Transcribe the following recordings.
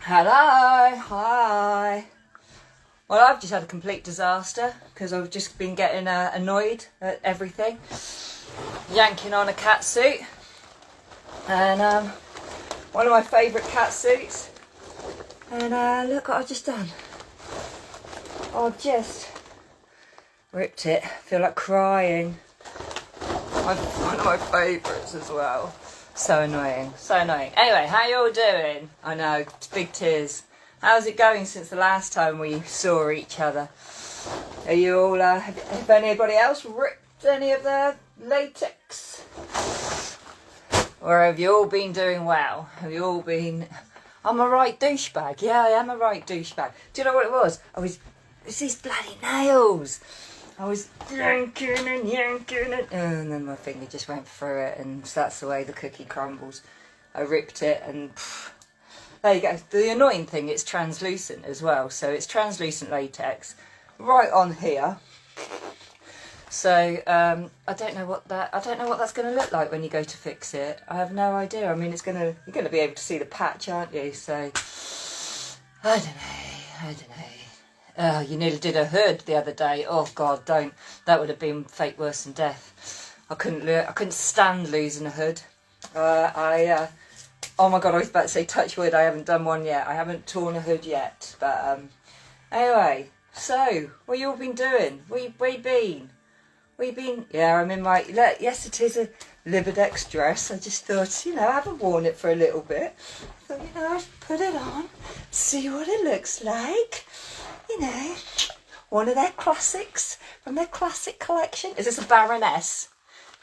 Hello, hi. Well, I've just had a complete disaster because I've just been getting annoyed at everything. Yanking on a cat suit. And one of my favourite cat suits. And look what I've just done. I've just ripped it. I feel like crying. One of my favourites as well. So annoying, so annoying. Anyway, how you all doing? I know, big tears. How's it going since the last time we saw each other? Are you all, have anybody else ripped any of their latex? Or have you all been doing well? Have you all been... I'm a right douchebag. Yeah, I am a right douchebag. Do you know what it was? It's these bloody nails. I was yanking it, and then my finger just went through it, and that's the way the cookie crumbles. I ripped it, and there you go. The annoying thing, it's translucent as well, so it's translucent latex right on here. So I don't know what that's going to look like when you go to fix it. I have no idea. I mean, you're going to be able to see the patch, aren't you? So I don't know. Oh, you nearly did a hood the other day. Oh God, don't. That would have been fate worse than death. I couldn't stand losing a hood. Oh my God, I was about to say touch wood. I haven't done one yet. I haven't torn a hood yet. But anyway, so what you all been doing? Where you been? Yeah, I'm in my. Yes, it is a Latex dress. I just thought, I haven't worn it for a little bit. I thought, I'll put it on, see what it looks like. One of their classics from their classic collection. Is this a Baroness?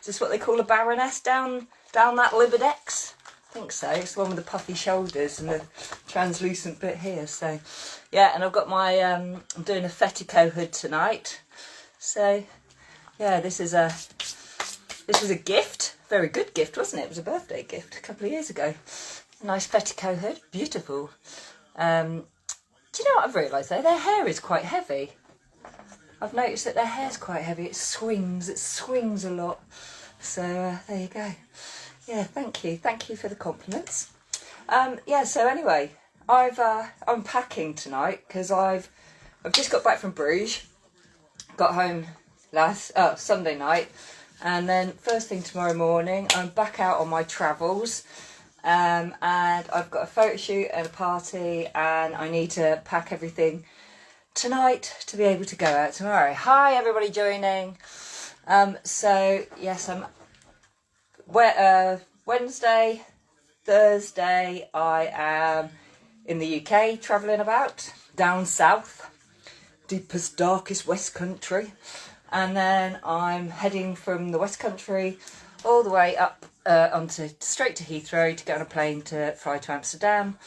Is this what they call a Baroness down that Latex? I think so. It's the one with the puffy shoulders and the translucent bit here. So, yeah, and I've got my, I'm doing a fetico hood tonight. So, yeah, this was a gift. Very good gift, wasn't it? It was a birthday gift a couple of years ago. A nice fetico hood. Beautiful. Do you know what I've realised though? Their hair is quite heavy. I've noticed that their hair's quite heavy. It swings a lot. So there you go. Yeah, thank you for the compliments. Yeah, so anyway, I'm packing tonight because I've just got back from Bruges. Got home Sunday night, and then first thing tomorrow morning I'm back out on my travels. And I've got a photo shoot and a party, and I need to pack everything tonight to be able to go out tomorrow. Hi, everybody joining. So, yes, I'm Wednesday, Thursday, I am in the UK travelling about, down south, deepest, darkest West Country. And then I'm heading from the West Country all the way up straight to Heathrow to get on a plane to fly to Amsterdam.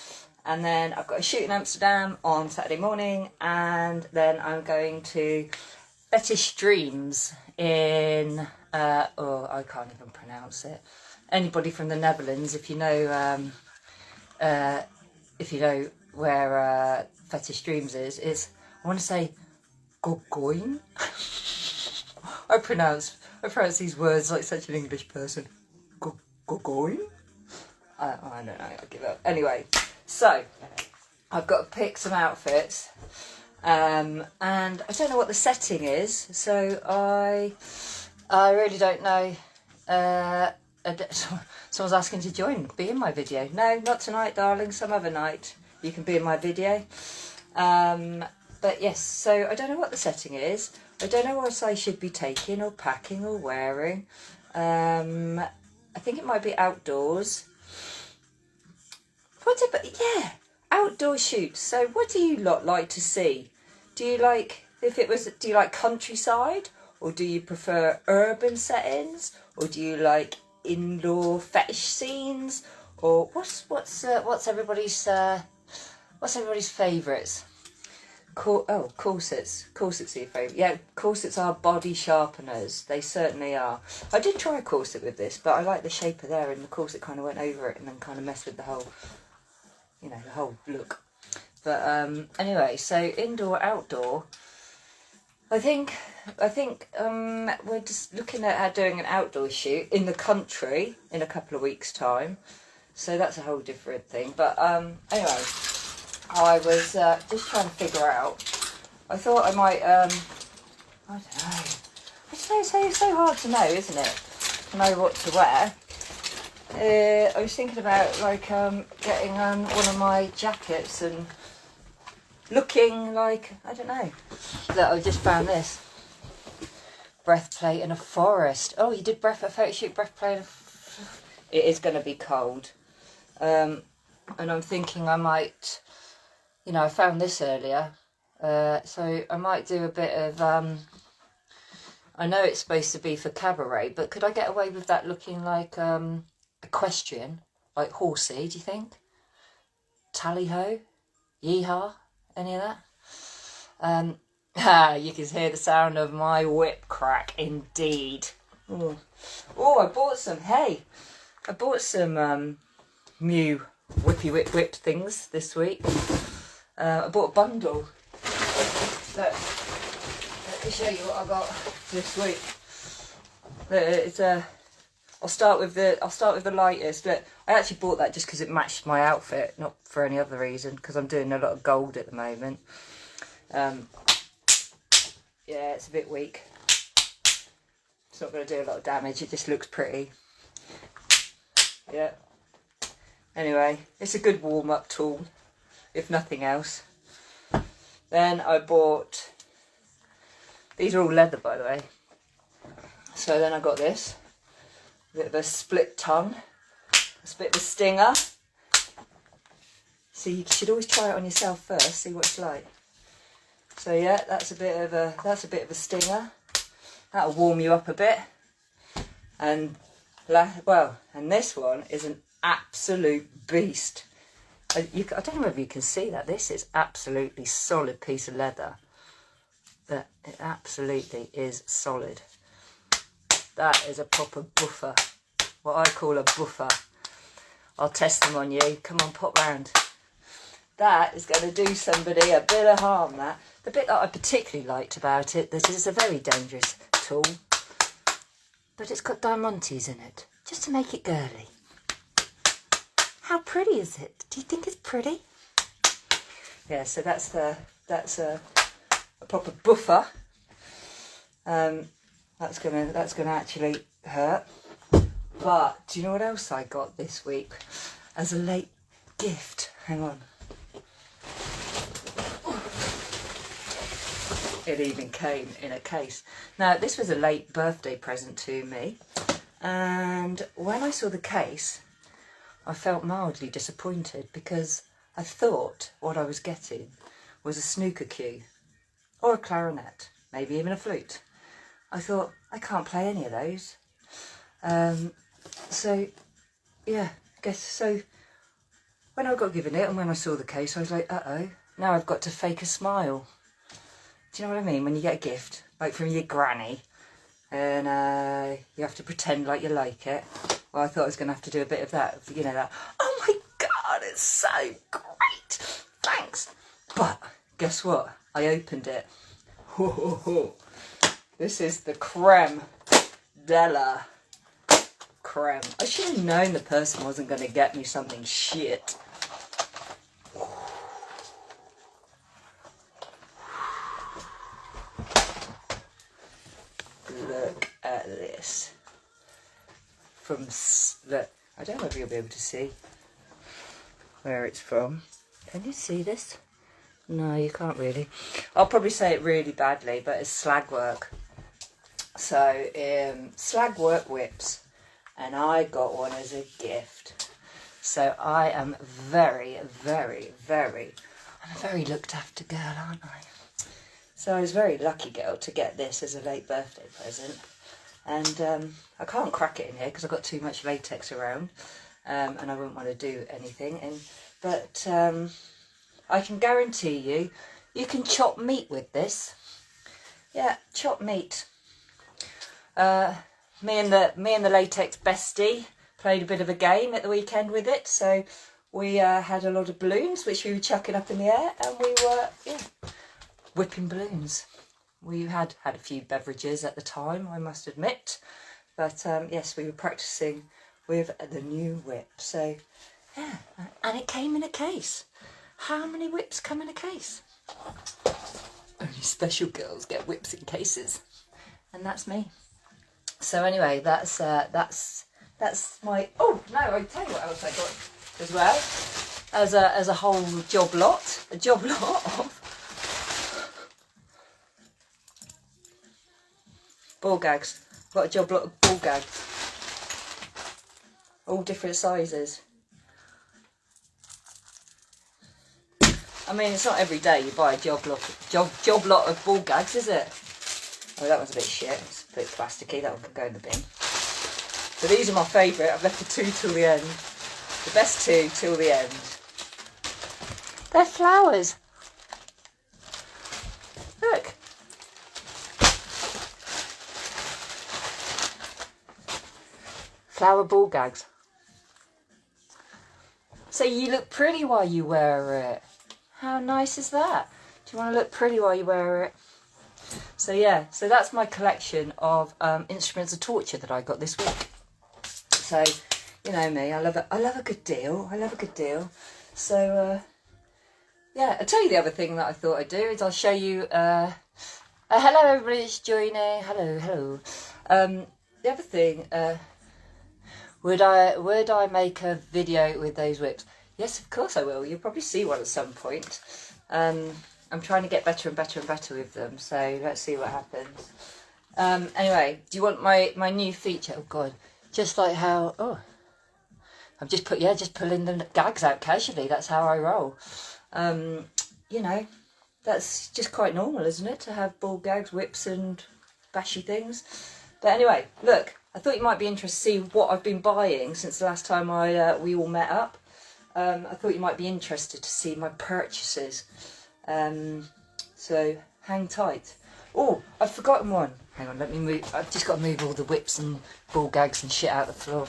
And then I've got a shoot in Amsterdam on Saturday morning, and then I'm going to Fetish Dreams in I can't even pronounce it. Anybody from the Netherlands, if you know where Fetish Dreams is, it's, I want to say Gogoin. I pronounce these words like such an English person. Gogoin? I don't know, I give up. Anyway, so I've got to pick some outfits, and I don't know what the setting is, so I really don't know. Someone's asking to be in my video. No, not tonight, darling, some other night you can be in my video. But yes, so I don't know what the setting is. I don't know what I should be taking or packing or wearing. I think it might be outdoors. Outdoor shoots. So what do you lot like to see? Do you like countryside, or do you prefer urban settings, or do you like indoor fetish scenes, or what's everybody's favourites? Corsets. Corsets are your favourite. Yeah, corsets are body sharpeners. They certainly are. I did try a corset with this, but I like the shape of there, and the corset kind of went over it and then kind of messed with the whole, the whole look. But anyway, so indoor, outdoor. I think we're just looking at doing an outdoor shoot in the country in a couple of weeks' time. So that's a whole different thing. But anyway, I was just trying to figure out. I thought I might, I don't know. It's so hard to know, isn't it? To know what to wear. I was thinking about like getting one of my jackets and looking like, I don't know. Look, I just found this. Breastplate in a forest. Oh, you did a photo shoot breastplate. It is going to be cold. And I'm thinking I might, you know, I found this earlier. So I might do a bit of, I know it's supposed to be for cabaret, but could I get away with that looking like equestrian, like horsey, do you think? Tally-ho? Yeehaw? Any of that? You can hear the sound of my whip crack, indeed. Oh, I bought some, I bought some new whip things this week. I bought a bundle. Look, let me show you what I got this week. Look, it's I'll start with the lightest. Look, I actually bought that just because it matched my outfit, not for any other reason, because I'm doing a lot of gold at the moment. Yeah, it's a bit weak. It's not going to do a lot of damage, it just looks pretty. Yeah. Anyway, it's a good warm-up tool, if nothing else. Then I bought, these are all leather by the way. So then I got this, a bit of a split tongue, it's a bit of a stinger. So you should always try it on yourself first, see what it's like. So yeah, that's a bit of a stinger. That'll warm you up a bit. And and this one is an absolute beast. I don't know whether you can see that. This is absolutely solid piece of leather. But it absolutely is solid. That is a proper buffer. What I call a buffer. I'll test them on you. Come on, pop round. That is going to do somebody a bit of harm, that. The bit that I particularly liked about it, that it's a very dangerous tool. But it's got diamantes in it, just to make it girly. How pretty is it? Do you think it's pretty? Yeah, so that's a proper buffer. That's gonna actually hurt. But do you know what else I got this week as a late gift? Hang on. It even came in a case. Now, this was a late birthday present to me. And when I saw the case, I felt mildly disappointed because I thought what I was getting was a snooker cue or a clarinet, maybe even a flute. I thought, I can't play any of those. So, yeah, I guess so. When I got given it and when I saw the case, I was like, uh-oh, now I've got to fake a smile. Do you know what I mean? When you get a gift, like from your granny, and you have to pretend like you like it. Well, I thought I was going to have to do a bit of that, you know, that, oh my God, it's so great, thanks. But guess what? I opened it. This is the creme de la creme. I should have known the person wasn't going to get me something shit. Look at this. Look, I don't know if you'll be able to see where it's from. Can you see this? No, you can't really. I'll probably say it really badly, but it's slag work. So, slag work whips. And I got one as a gift. So I am very, very, I'm a very looked after girl, aren't I? So I was a very lucky girl to get this as a late birthday present. And I can't crack it in here because I've got too much latex around. And I wouldn't want to do anything. But I can guarantee you, you can chop meat with this. Yeah, chop meat. Me and the latex bestie played a bit of a game at the weekend with it. So we had a lot of balloons which we were chucking up in the air, and we were whipping balloons. We had a few beverages at the time, I must admit, but yes, we were practicing with the new whip. So yeah, and it came in a case. How many whips come in a case? Only special girls get whips in cases. And that's me. So anyway, that's my... Oh, no, I'll tell you what else I got as well. As a whole job lot. A job lot of ball gags. Got a job lot of ball gags. All different sizes. I mean, it's not every day you buy a job lot of ball gags, is it? Oh, that one's a bit shit. It's a bit plasticky. That one can go in the bin. So these are my favourite. I've left the two till the end. The best two till the end. They're flowers. Look. Flower ball gags. So you look pretty while you wear it. How nice is that? Do you want to look pretty while you wear it? So yeah, so that's my collection of instruments of torture that I got this week. So, you know me, I love a good deal. I love a good deal. So yeah, I'll tell you the other thing that I thought I'd do is I'll show you. Hello everybody's joining. Hello. The other thing, would I make a video with those whips? Yes, of course I will. You'll probably see one at some point. I'm trying to get better and better and better with them, so let's see what happens. Anyway, do you want my new feature? Oh God, just like how, oh, I'm just pulling the gags out casually. That's how I roll. You know, that's just quite normal, isn't it? To have ball gags, whips and bashy things. But anyway, look, I thought you might be interested to see what I've been buying since the last time we all met up. I thought you might be interested to see my purchases. So hang tight. Oh, I've forgotten one. Hang on, let me move. I've just got to move all the whips and ball gags and shit out the floor.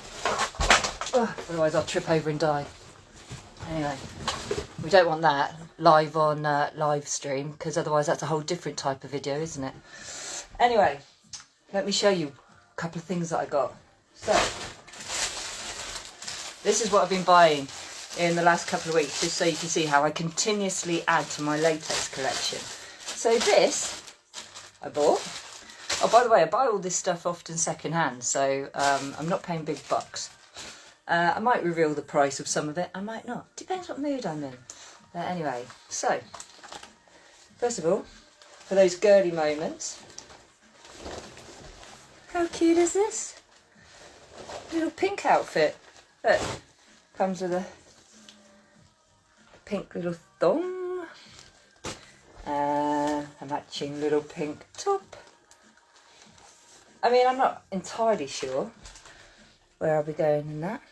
Oh, otherwise I'll trip over and die. Anyway, we don't want that live on live stream, because otherwise that's a whole different type of video, isn't it? Anyway, let me show you a couple of things that I got. So, this is what I've been buying in the last couple of weeks, just so you can see how I continuously add to my latex collection. So this I bought. Oh, by the way, I buy all this stuff often second hand, so I'm not paying big bucks. I might reveal the price of some of it, I might not. Depends what mood I'm in. Anyway, so first of all, for those girly moments, how cute is this? Little pink outfit. Look, comes with a pink little thong, a matching little pink top. I mean, I'm not entirely sure where I'll be going in that.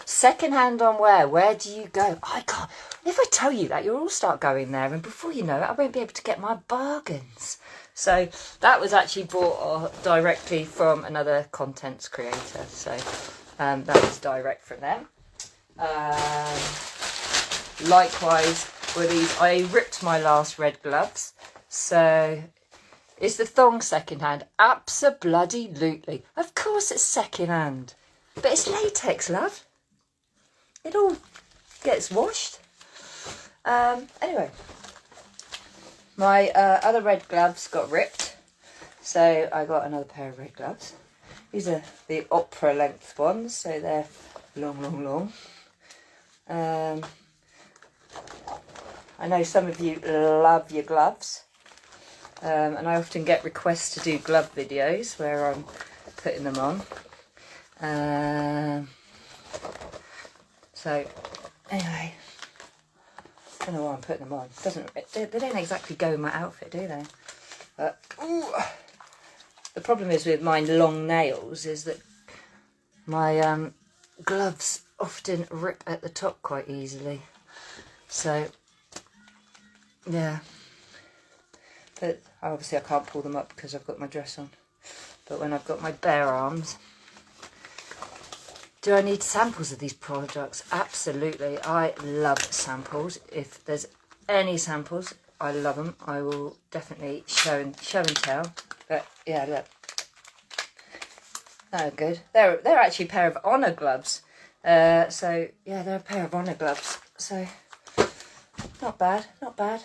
Second hand on where do you go? I can't. If I tell you that, you'll all start going there, and before you know it, I won't be able to get my bargains. So that was actually bought directly from another contents creator. So that was direct from them. Likewise were these. I ripped my last red gloves. So is the thong second hand? Abso-bloody-lutely. Of course it's second hand. But it's latex, love. It all gets washed. Anyway, my other red gloves got ripped, so I got another pair of red gloves. These are the opera length ones, so they're long. I know some of you love your gloves, and I often get requests to do glove videos where I'm putting them on. So anyway, I don't know why I'm putting them on. They don't exactly go with my outfit, do they? But ooh, the problem is with my long nails is that my gloves often rip at the top quite easily. So yeah, but obviously I can't pull them up because I've got my dress on. But when I've got my bare arms. Do I need samples of these products? Absolutely. I love samples. If there's any samples, I love them. I will definitely show and tell. But yeah, look. Oh, good. They're actually a pair of Honor gloves. So yeah, they're a pair of Honor gloves. So, not bad, not bad.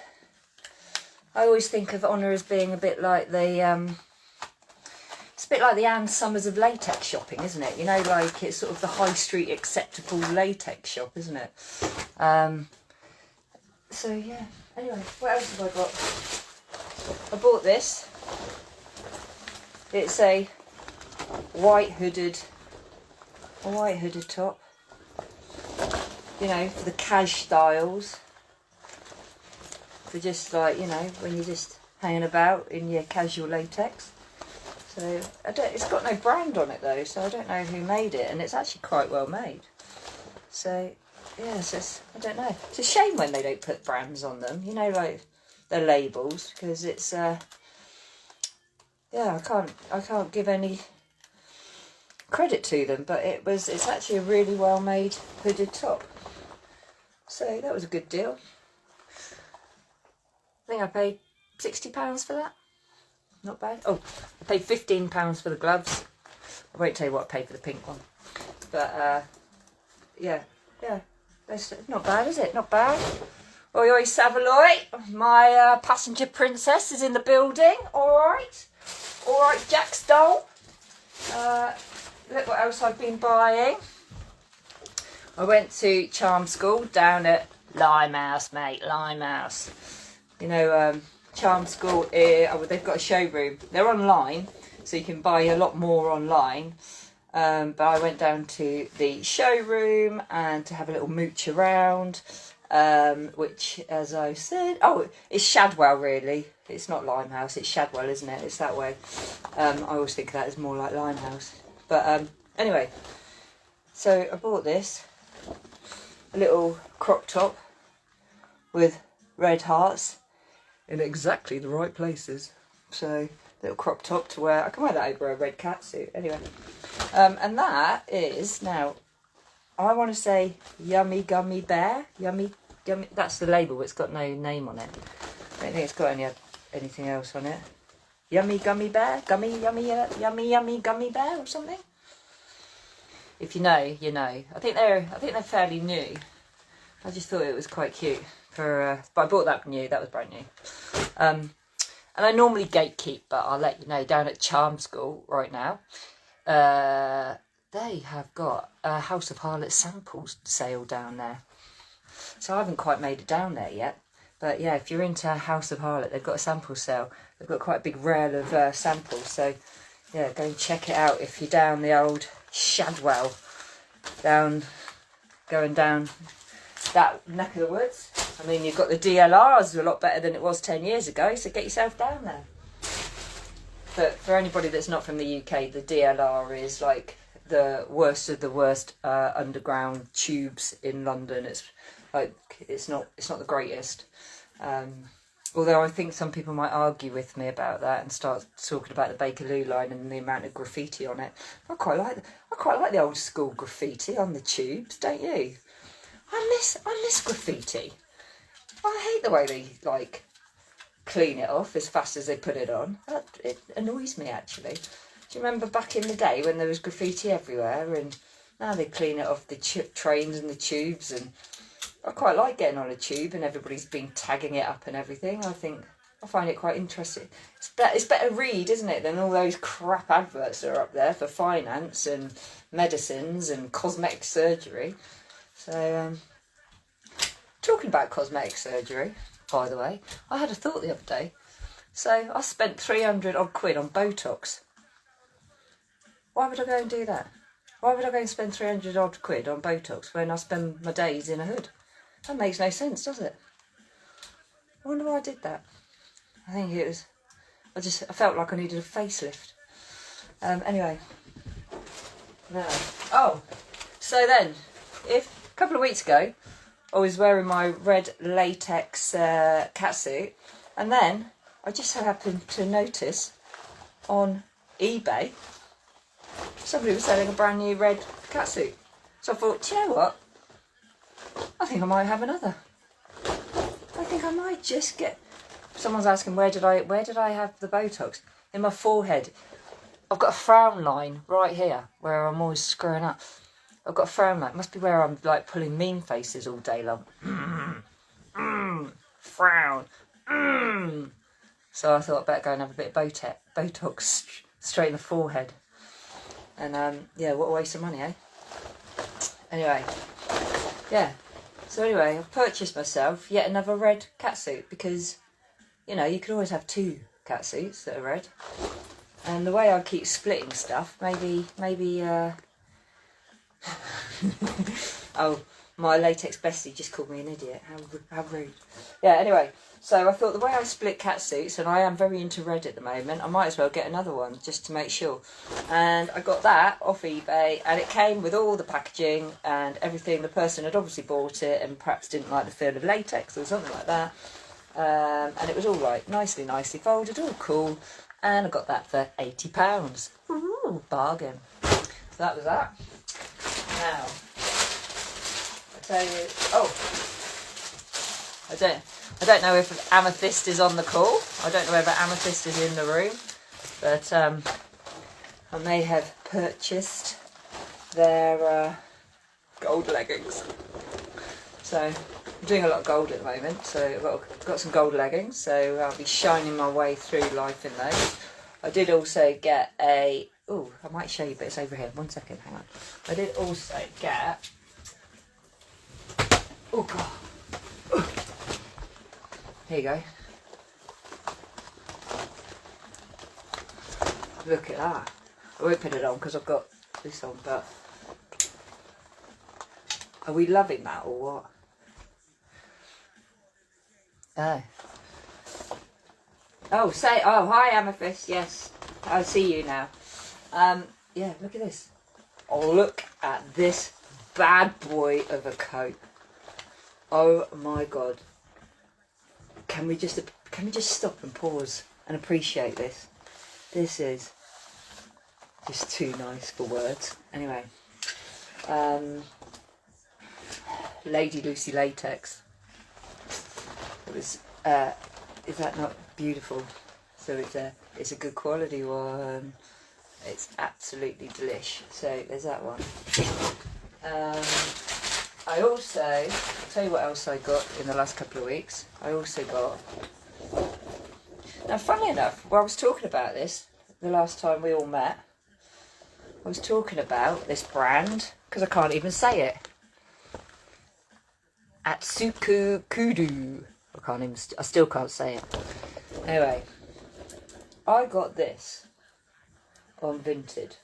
I always think of Honor as being a bit like the, it's a bit like the Ann Summers of latex shopping, isn't it? You know, like it's sort of the high street acceptable latex shop, isn't it? So yeah, anyway, what else have I got? I bought this. It's a white hooded top. You know, for the cash styles. For just like, you know, when you're just hanging about in your casual latex. So it's got no brand on it though, so I don't know who made it, and it's actually quite well made. So yeah, I don't know. It's a shame when they don't put brands on them, you know, like the labels, because it's yeah, I can't give any credit to them, but it's actually a really well made hooded top. So that was a good deal. I think I paid £60 for that. Not bad. Oh, I paid £15 for the gloves. I won't tell you what I paid for the pink one. But yeah, that's not bad, is it? Not bad. Oi, oi, Savaloy. My passenger princess is in the building. All right, Jack's doll. Look what else I've been buying. I went to charm school down at Limehouse, mate. Limehouse. You know, charm school, they've got a showroom. They're online, so you can buy a lot more online. But I went down to the showroom and to have a little mooch around, which, as I said, it's Shadwell really. It's not Limehouse, it's Shadwell, isn't it? It's that way. I always think that is more like Limehouse. But anyway, so I bought this, a little crop top with red hearts in exactly the right places. So, little crop top to wear. I can wear that over a red catsuit anyway. And that is, now, I want to say Yummy Gummy Bear. Yummy, that's the label, it's got no name on it. I don't think it's got anything else on it. Yummy Gummy Bear? Yummy Gummy Bear or something? If you know, you know. I think they're fairly new. I just thought it was quite cute. But I bought that new, that was brand new. And I normally gatekeep, but I'll let you know, down at Charm School right now, they have got a House of Harlot samples sale down there. So I haven't quite made it down there yet. But yeah, if you're into House of Harlot, they've got a sample sale. They've got quite a big rail of samples. So yeah, go and check it out if you're down the old Shadwell, going down that neck of the woods. I mean, you've got the DLRs, a lot better than it was 10 years ago, so get yourself down there. But for anybody that's not from the UK, the DLR is like the worst of the worst underground tubes in London. It's like it's not the greatest. Although I think some people might argue with me about that and start talking about the Bakerloo line and the amount of graffiti on it. I quite like the old school graffiti on the tubes, don't you? I miss graffiti. I hate the way they like clean it off as fast as they put it on. It annoys me actually. Do you remember back in the day when there was graffiti everywhere, and now they clean it off the trains and the tubes? And I quite like getting on a tube and everybody's been tagging it up and everything. I find it quite interesting. It's better read, isn't it, than all those crap adverts that are up there for finance and medicines and cosmetic surgery. So, talking about cosmetic surgery, by the way, I had a thought the other day. So I spent 300 odd quid on Botox. Why would I go and do that? Why would I go and spend 300 odd quid on Botox when I spend my days in a hood? That makes no sense, does it? I wonder why I did that. I think it was, I felt like I needed a facelift. Anyway. No. Oh, so then, a couple of weeks ago, I was wearing my red latex catsuit, and then I just happened to notice on eBay somebody was selling a brand new red catsuit. So I thought, do you know what? I think I might have another. I think I might just get... Someone's asking where did I have the Botox? In my forehead. I've got a frown line right here where I'm always screwing up. I've got a frown like, must be where I'm like pulling mean faces all day long. Frown. So I thought I'd better go and have a bit of Botox straight in the forehead. And yeah, what a waste of money, eh? Anyway, yeah. So anyway, I've purchased myself yet another red catsuit because, you know, you could always have 2 catsuits that are red. And the way I keep splitting stuff, maybe, oh, my latex bestie just called me an idiot. How rude. Yeah, anyway, so I thought the way I split catsuits, and I am very into red at the moment, I might as well get another one just to make sure. And I got that off eBay, and it came with all the packaging and everything. The person had obviously bought it and perhaps didn't like the feel of latex or something like that. And it was all like nicely folded, all cool. And I got that for £80. Ooh, bargain. So that was that. Now, I tell you, I don't know if Amethyst is on the call. I don't know whether Amethyst is in the room, but I may have purchased their gold leggings. So I'm doing a lot of gold at the moment, so I've got some gold leggings, so I'll be shining my way through life in those. I did also get a, oh, I might show you, but it's over here. 1 second, hang on. I did also get, oh God. Here you go. Look at that. I won't put it on because I've got this on, but are we loving that or what? Oh. Oh, hi Amethyst, yes. I see you now. Yeah, look at this. Oh, look at this bad boy of a coat. Oh my God. Can we just stop and pause and appreciate this? This is just too nice for words. Anyway, Lady Lucy Latex. It was, is that not beautiful? So it's a good quality one. It's absolutely delish. So there's that one. I also, I'll tell you what else I got in the last couple of weeks. I also got, now funnily enough, while I was talking about this, the last time we all met, I was talking about this brand, because I can't even say it. Atsuku Kudu. I still can't say it. Anyway, I got this on Vinted.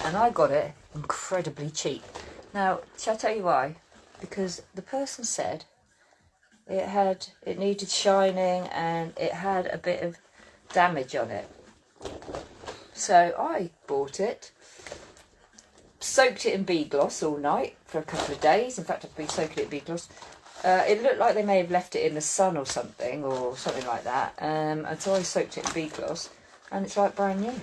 And I got it incredibly cheap. Now, shall I tell you why? Because the person said it needed shining and it had a bit of damage on it. So I bought it, soaked it in bee gloss all night for a couple of days. In fact, I've been soaking it in bee gloss. It looked like they may have left it in the sun or something like that. And so I soaked it in bee gloss, and it's like brand new.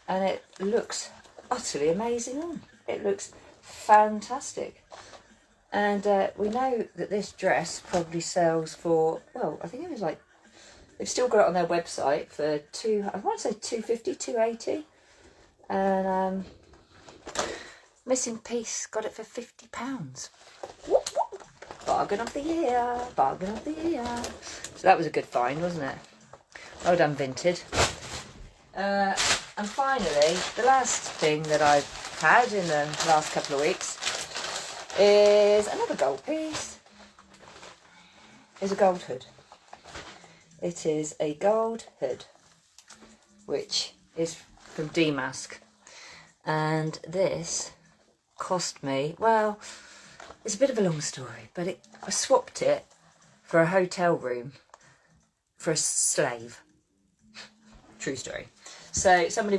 And it looks utterly amazing on. It looks fantastic. And we know that this dress probably sells for, well, I think it was like, they've still got it on their website for I want to say 250, 280. And Missing Piece got it for £50. Bargain of the year, bargain of the year. So that was a good find, wasn't it? Well done, Vinted. And finally, the last thing that I've had in the last couple of weeks is another gold piece. It's a gold hood. It is a gold hood, which is from Damask. And this cost me, well, it's a bit of a long story, but I swapped it for a hotel room for a slave. True story. So somebody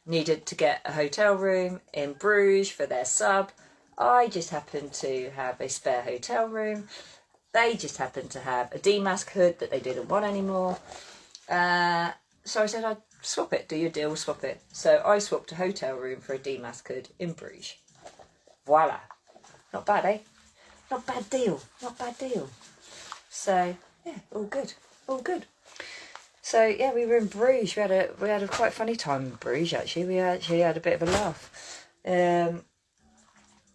needed to get a hotel room in Bruges for their sub. I just happened to have a spare hotel room. They just happened to have a damask hood that they didn't want anymore. So I said, I'd swap it. Do your deal, swap it. So I swapped a hotel room for a damask hood in Bruges. Voila. Not bad, eh? Not bad deal. Not bad deal. So, yeah, all good. All good. So, yeah, we were in Bruges. We had a quite funny time in Bruges, actually. We actually had a bit of a laugh.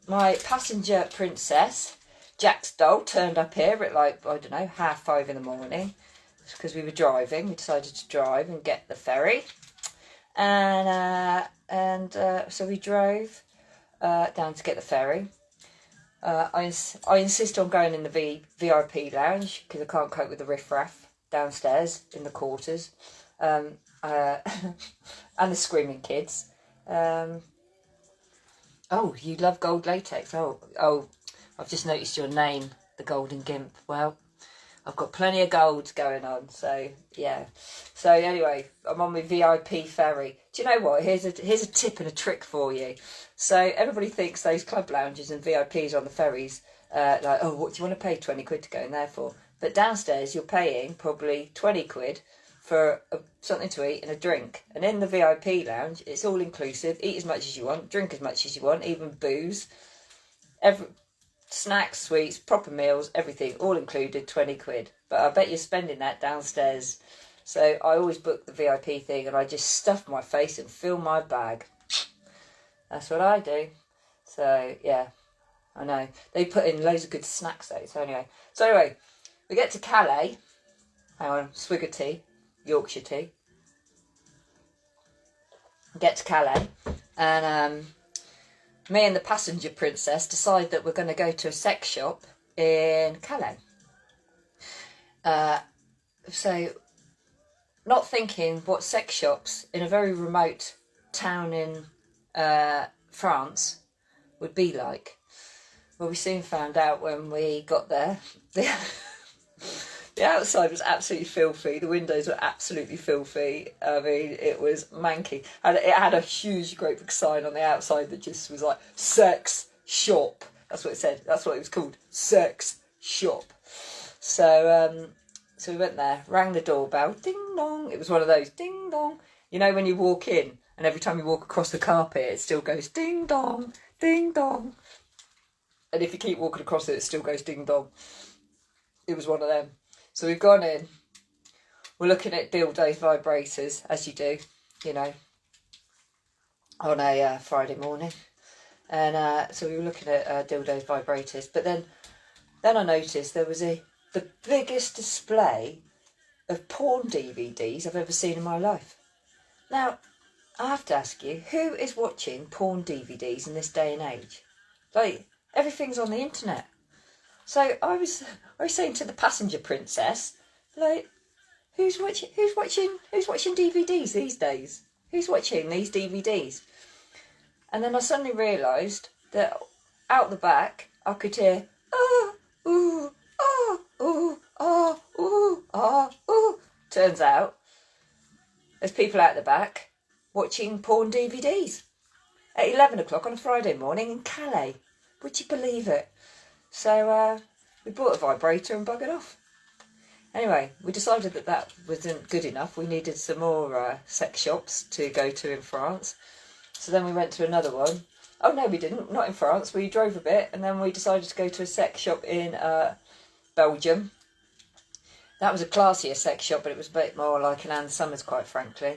my passenger princess, Jack's doll, turned up here at like, I don't know, 5:30 in the morning. Because we were driving. We decided to drive and get the ferry. So we drove down to get the ferry. I insist on going in the VIP lounge because I can't cope with the riffraff downstairs in the quarters. And the screaming kids. Oh, you love gold latex. Oh, I've just noticed your name, the Golden Gimp. Well, I've got plenty of gold going on, so yeah. So anyway, I'm on my VIP ferry. Do you know what? Here's a tip and a trick for you. So everybody thinks those club lounges and VIPs on the ferries, like, oh, what do you want to pay 20 quid to go in there for? But downstairs, you're paying probably 20 quid for something to eat and a drink. And in the VIP lounge, it's all inclusive. Eat as much as you want, drink as much as you want, even booze. Snacks, sweets, proper meals, everything, all included, 20 quid. But I bet you're spending that downstairs. So I always book the VIP thing and I just stuff my face and fill my bag. That's what I do. So, yeah, I know. They put in loads of good snacks though. So anyway, we get to Calais. Hang on, swig of tea, Yorkshire tea. Get to Calais and me and the passenger princess decide that we're going to go to a sex shop in Calais. So, not thinking what sex shops in a very remote town in France would be like. Well, we soon found out when we got there. The outside was absolutely filthy. The windows were absolutely filthy. I mean, it was manky. And it had a huge, great big sign on the outside that just was like, sex shop. That's what it said. That's what it was called. Sex shop. So we went there, rang the doorbell, ding dong. It was one of those, ding dong. You know when you walk in and every time you walk across the carpet, it still goes ding dong, ding dong. And if you keep walking across it, it still goes ding dong. It was one of them. So we've gone in, we're looking at dildos, vibrators, as you do, you know, on a Friday morning. And so we were looking at dildos, vibrators. But then I noticed there was the biggest display of porn DVDs I've ever seen in my life. Now, I have to ask you, who is watching porn DVDs in this day and age? Like, everything's on the internet. So I was saying to the passenger princess, like, who's watching DVDs these days? Who's watching these DVDs? And then I suddenly realised that out the back I could hear ooh. Turns out there's people out the back watching porn DVDs at 11 o'clock on a Friday morning in Calais. Would you believe it? So we bought a vibrator and buggered off. Anyway, we decided that wasn't good enough. We needed some more sex shops to go to in France. So then we went to another one. Oh, no, we didn't. Not in France. We drove a bit and then we decided to go to a sex shop in Belgium. That was a classier sex shop, but it was a bit more like an Ann Summers, quite frankly.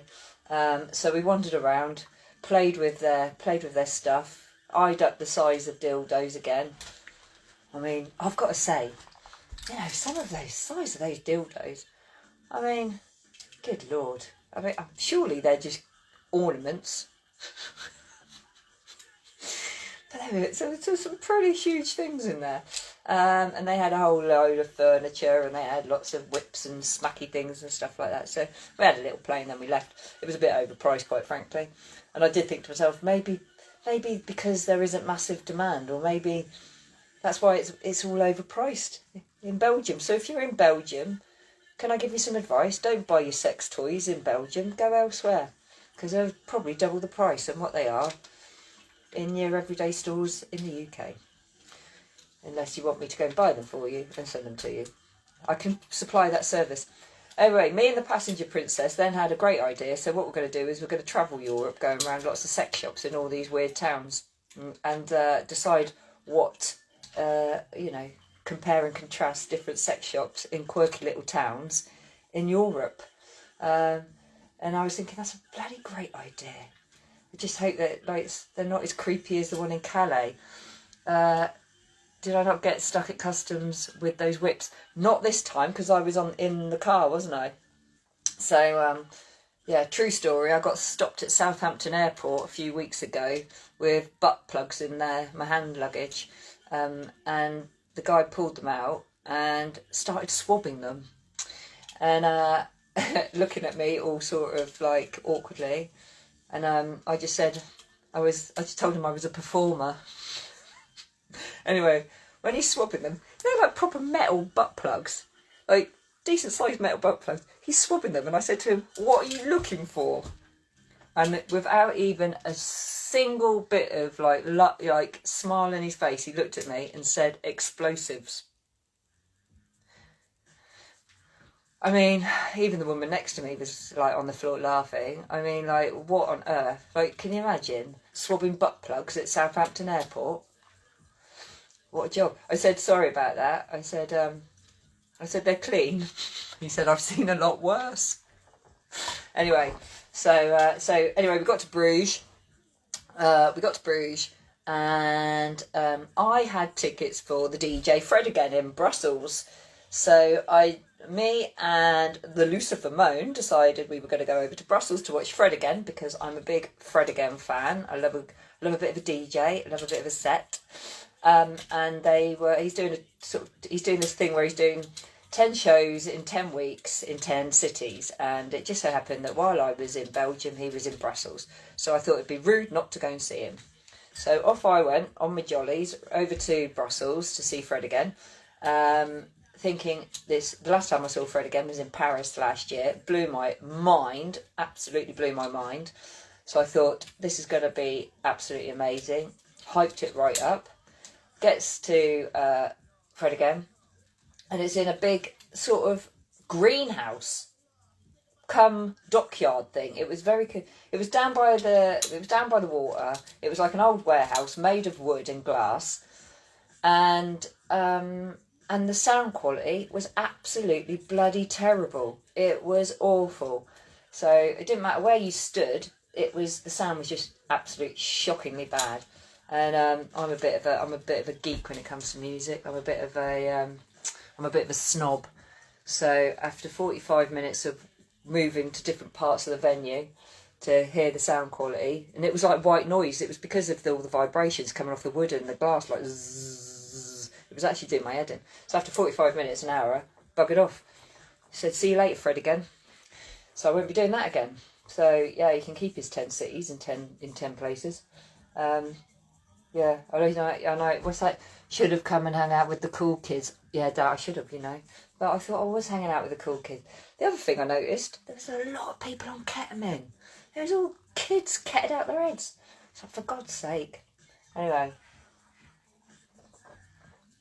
So we wandered around, played with their stuff, eyed up the size of dildos again. I mean, I've got to say, you know, some of those size of those dildos, I mean, good Lord. I mean, surely they're just ornaments. But there were some pretty huge things in there. And they had a whole load of furniture and they had lots of whips and smacky things and stuff like that. So we had a little play and then we left. It was a bit overpriced, quite frankly. And I did think to myself, maybe because there isn't massive demand, or maybe that's why it's all overpriced in Belgium. So if you're in Belgium, can I give you some advice? Don't buy your sex toys in Belgium. Go elsewhere, because they're probably double the price than what they are in your everyday stores in the UK. Unless you want me to go and buy them for you and send them to you. I can supply that service. Anyway, me and the passenger princess then had a great idea. So what we're going to do is we're going to travel Europe, going around lots of sex shops in all these weird towns and decide what, compare and contrast different sex shops in quirky little towns in Europe. And I was thinking, that's a bloody great idea. I just hope that like they're not as creepy as the one in Calais. Did I not get stuck at customs with those whips? Not this time, because I was in the car, wasn't I? So, yeah, true story. I got stopped at Southampton Airport a few weeks ago with butt plugs in there, my hand luggage. And the guy pulled them out and started swabbing them. And looking at me all sort of like awkwardly. And I just said, I just told him I was a performer. Anyway, when he's swabbing them, you know, like proper metal butt plugs, like decent sized metal butt plugs, he's swabbing them, and I said to him, "What are you looking for?" And without even a single bit of like smile in his face, he looked at me and said, "Explosives." I mean, even the woman next to me was like on the floor laughing. I mean, like, what on earth? Like, can you imagine swabbing butt plugs at Southampton Airport? What a job. I said, sorry about that. I said, they're clean. He said, I've seen a lot worse. Anyway, so anyway, we got to Bruges. And I had tickets for the DJ Fred again in Brussels. So me and the Lucifer Moan decided we were going to go over to Brussels to watch Fred again, because I'm a big Fred again fan. I love a bit of a DJ. I love a bit of a set. And he's doing this thing where he's doing 10 shows in 10 weeks in 10 cities, and it just so happened that while I was in Belgium, he was in Brussels. So I thought it'd be rude not to go and see him. So off I went on my jollies over to Brussels to see Fred again, thinking the last time I saw Fred again was in Paris last year. It blew my mind, absolutely blew my mind. So I thought, this is going to be absolutely amazing. Hyped it right up. Gets to Fred again, and it's in a big sort of greenhouse come dockyard thing. It was very good. It was down by the water. It was like an old warehouse made of wood and glass, and the sound quality was absolutely bloody terrible. It was awful. So it didn't matter where you stood. The sound was just absolutely shockingly bad. And I'm a bit of a geek when it comes to music. I'm a bit of a snob. So after 45 minutes of moving to different parts of the venue to hear the sound quality, and it was like white noise. It was because of all the vibrations coming off the wood and the glass, like zzz. It was actually doing my head in. So after 45 minutes, an hour, buggered off. He said, "See you later, Fred," again. So I won't be doing that again. So yeah, he can keep his 10 cities in 10 places. Yeah, I know. What's that? Should have come and hung out with the cool kids. Yeah, I should have, But I thought I was hanging out with the cool kids. The other thing I noticed, there was a lot of people on ketamine. There was all kids ketted out their heads. So for God's sake. Anyway.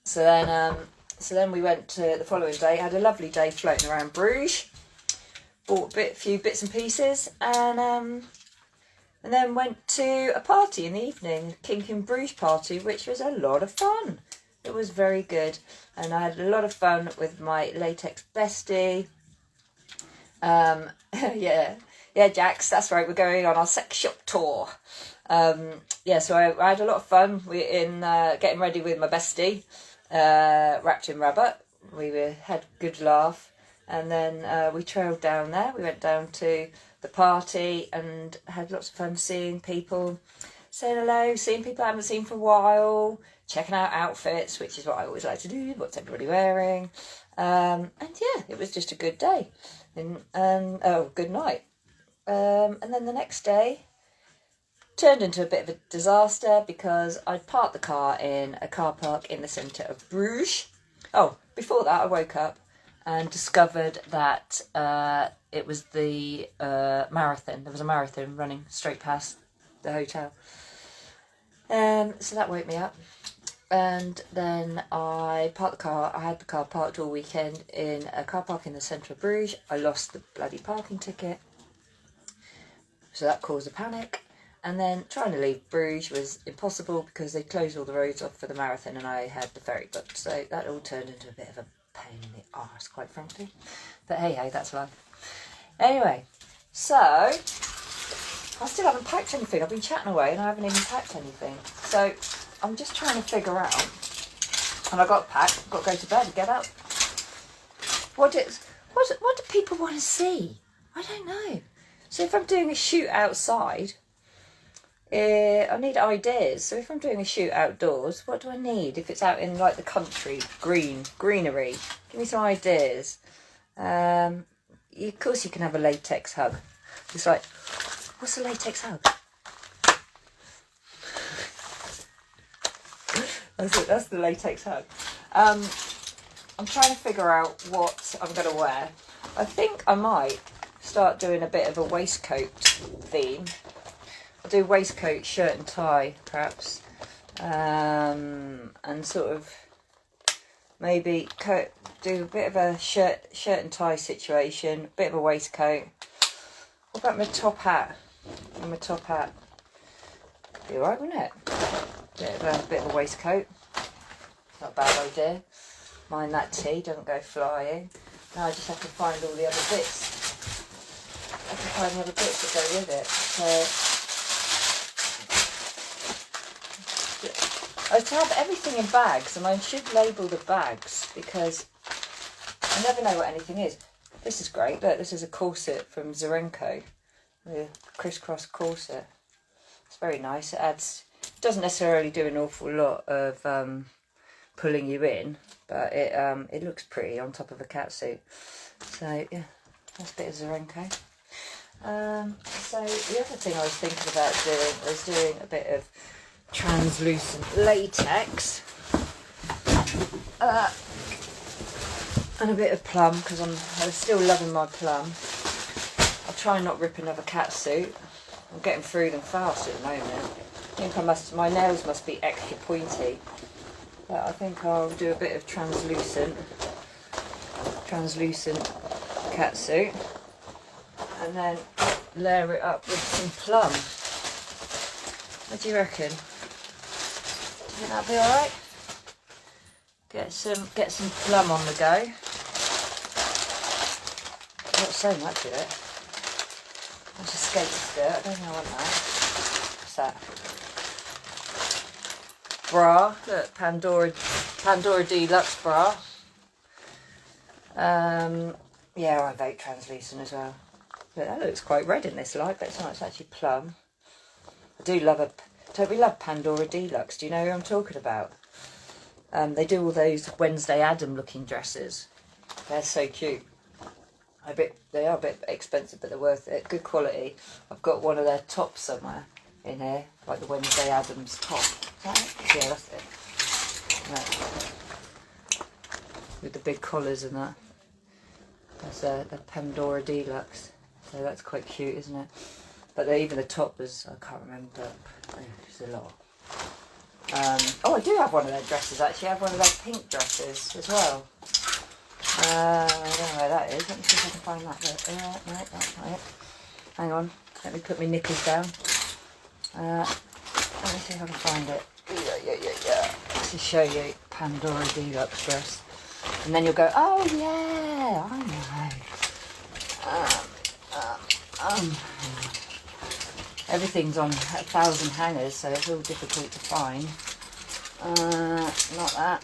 So then we went to the following day. Had a lovely day floating around Bruges. Bought a few bits and pieces, and then went to a party in the evening, a Kink in Bruges party, which was a lot of fun. It was very good, and I had a lot of fun with my Latex bestie. Yeah, Jax, that's right, we're going on our sex shop tour. So I had a lot of fun in getting ready with my bestie, wrapped in rabbit. We had a good laugh, and then we trailed down there. We went down to the party and had lots of fun seeing people, saying hello, seeing people I haven't seen for a while, checking out outfits, which is what I always like to do. What's everybody wearing? And yeah, it was just a good day, and good night. And then the next day turned into a bit of a disaster because I'd parked the car in a car park in the centre of Bruges. Oh, before that I woke up and discovered that it was the marathon. There was a marathon running straight past the hotel. So that woke me up. And then I parked the car. I had the car parked all weekend in a car park in the centre of Bruges. I lost the bloody parking ticket. So that caused a panic. And then trying to leave Bruges was impossible because they closed all the roads off for the marathon and I had the ferry booked. So that all turned into a bit of a pain in the arse, quite frankly. But hey, that's life. Anyway, so I still haven't packed anything. I've been chatting away and I haven't even packed anything. So I'm just trying to figure out. And I've got to pack. I've got to go to bed and get up. What do people want to see? I don't know. So if I'm doing a shoot outside, I need ideas. So if I'm doing a shoot outdoors, what do I need? If it's out in like the country, greenery, give me some ideas. Of course you can have a latex hug. It's like, what's a latex hug? That's the latex hug. I'm trying to figure out what I'm going to wear. I think I might start doing a bit of a waistcoat theme. I'll do waistcoat, shirt and tie, perhaps. And sort of maybe do a bit of a shirt and tie situation, a bit of a waistcoat. What about my top hat? And my top hat. Be alright, wouldn't it? Bit of a waistcoat. Not a bad idea. Mind that tea, doesn't go flying. Now I just have to find all the other bits. I have to find the other bits that go with it. So I to have everything in bags, and I should label the bags because I never know what anything is. This is great. Look, this is a corset from Zarenko, the crisscross corset. It's very nice. It doesn't necessarily do an awful lot of pulling you in, but it looks pretty on top of a catsuit. So yeah, that's a bit of Zarenko. So the other thing I was thinking about doing was doing a bit of translucent latex and a bit of plum, because I'm still loving my plum. I'll try and not rip another catsuit. I'm getting through them fast at the moment. I think my nails must be extra pointy, but I think I'll do a bit of translucent catsuit and then layer it up with some plum. What do you reckon? Do you think that'll be alright? Get some plum on the go. Not so much of it. That's a skate skirt. I don't think I want that. What's that? Bra. Look, Pandora Deluxe bra. Yeah, I vote translucent as well. But that looks quite red in this light, but it's not. It's actually plum. Don't we love Pandora Deluxe? Do you know who I'm talking about? They do all those Wednesday Adam looking dresses. They're so cute. They are a bit expensive, but they're worth it. Good quality. I've got one of their tops somewhere in here, like the Wednesday Adams top. Is that it? Yeah, that's it. Right. With the big collars and that. That's the Pandora Deluxe. So that's quite cute, isn't it? But even the top was, I can't remember. It's a lot. Oh, I do have one of their dresses actually. I have one of their pink dresses as well. I don't know where that is. Let me see if I can find that. No, that's not it. Hang on. Let me put my knickers down. Let me see if I can find it. Yeah. To show you Pandora Deluxe dress. And then you'll go, oh yeah, I know. Everything's on 1,000 hangers, so it's all difficult to find. Not that.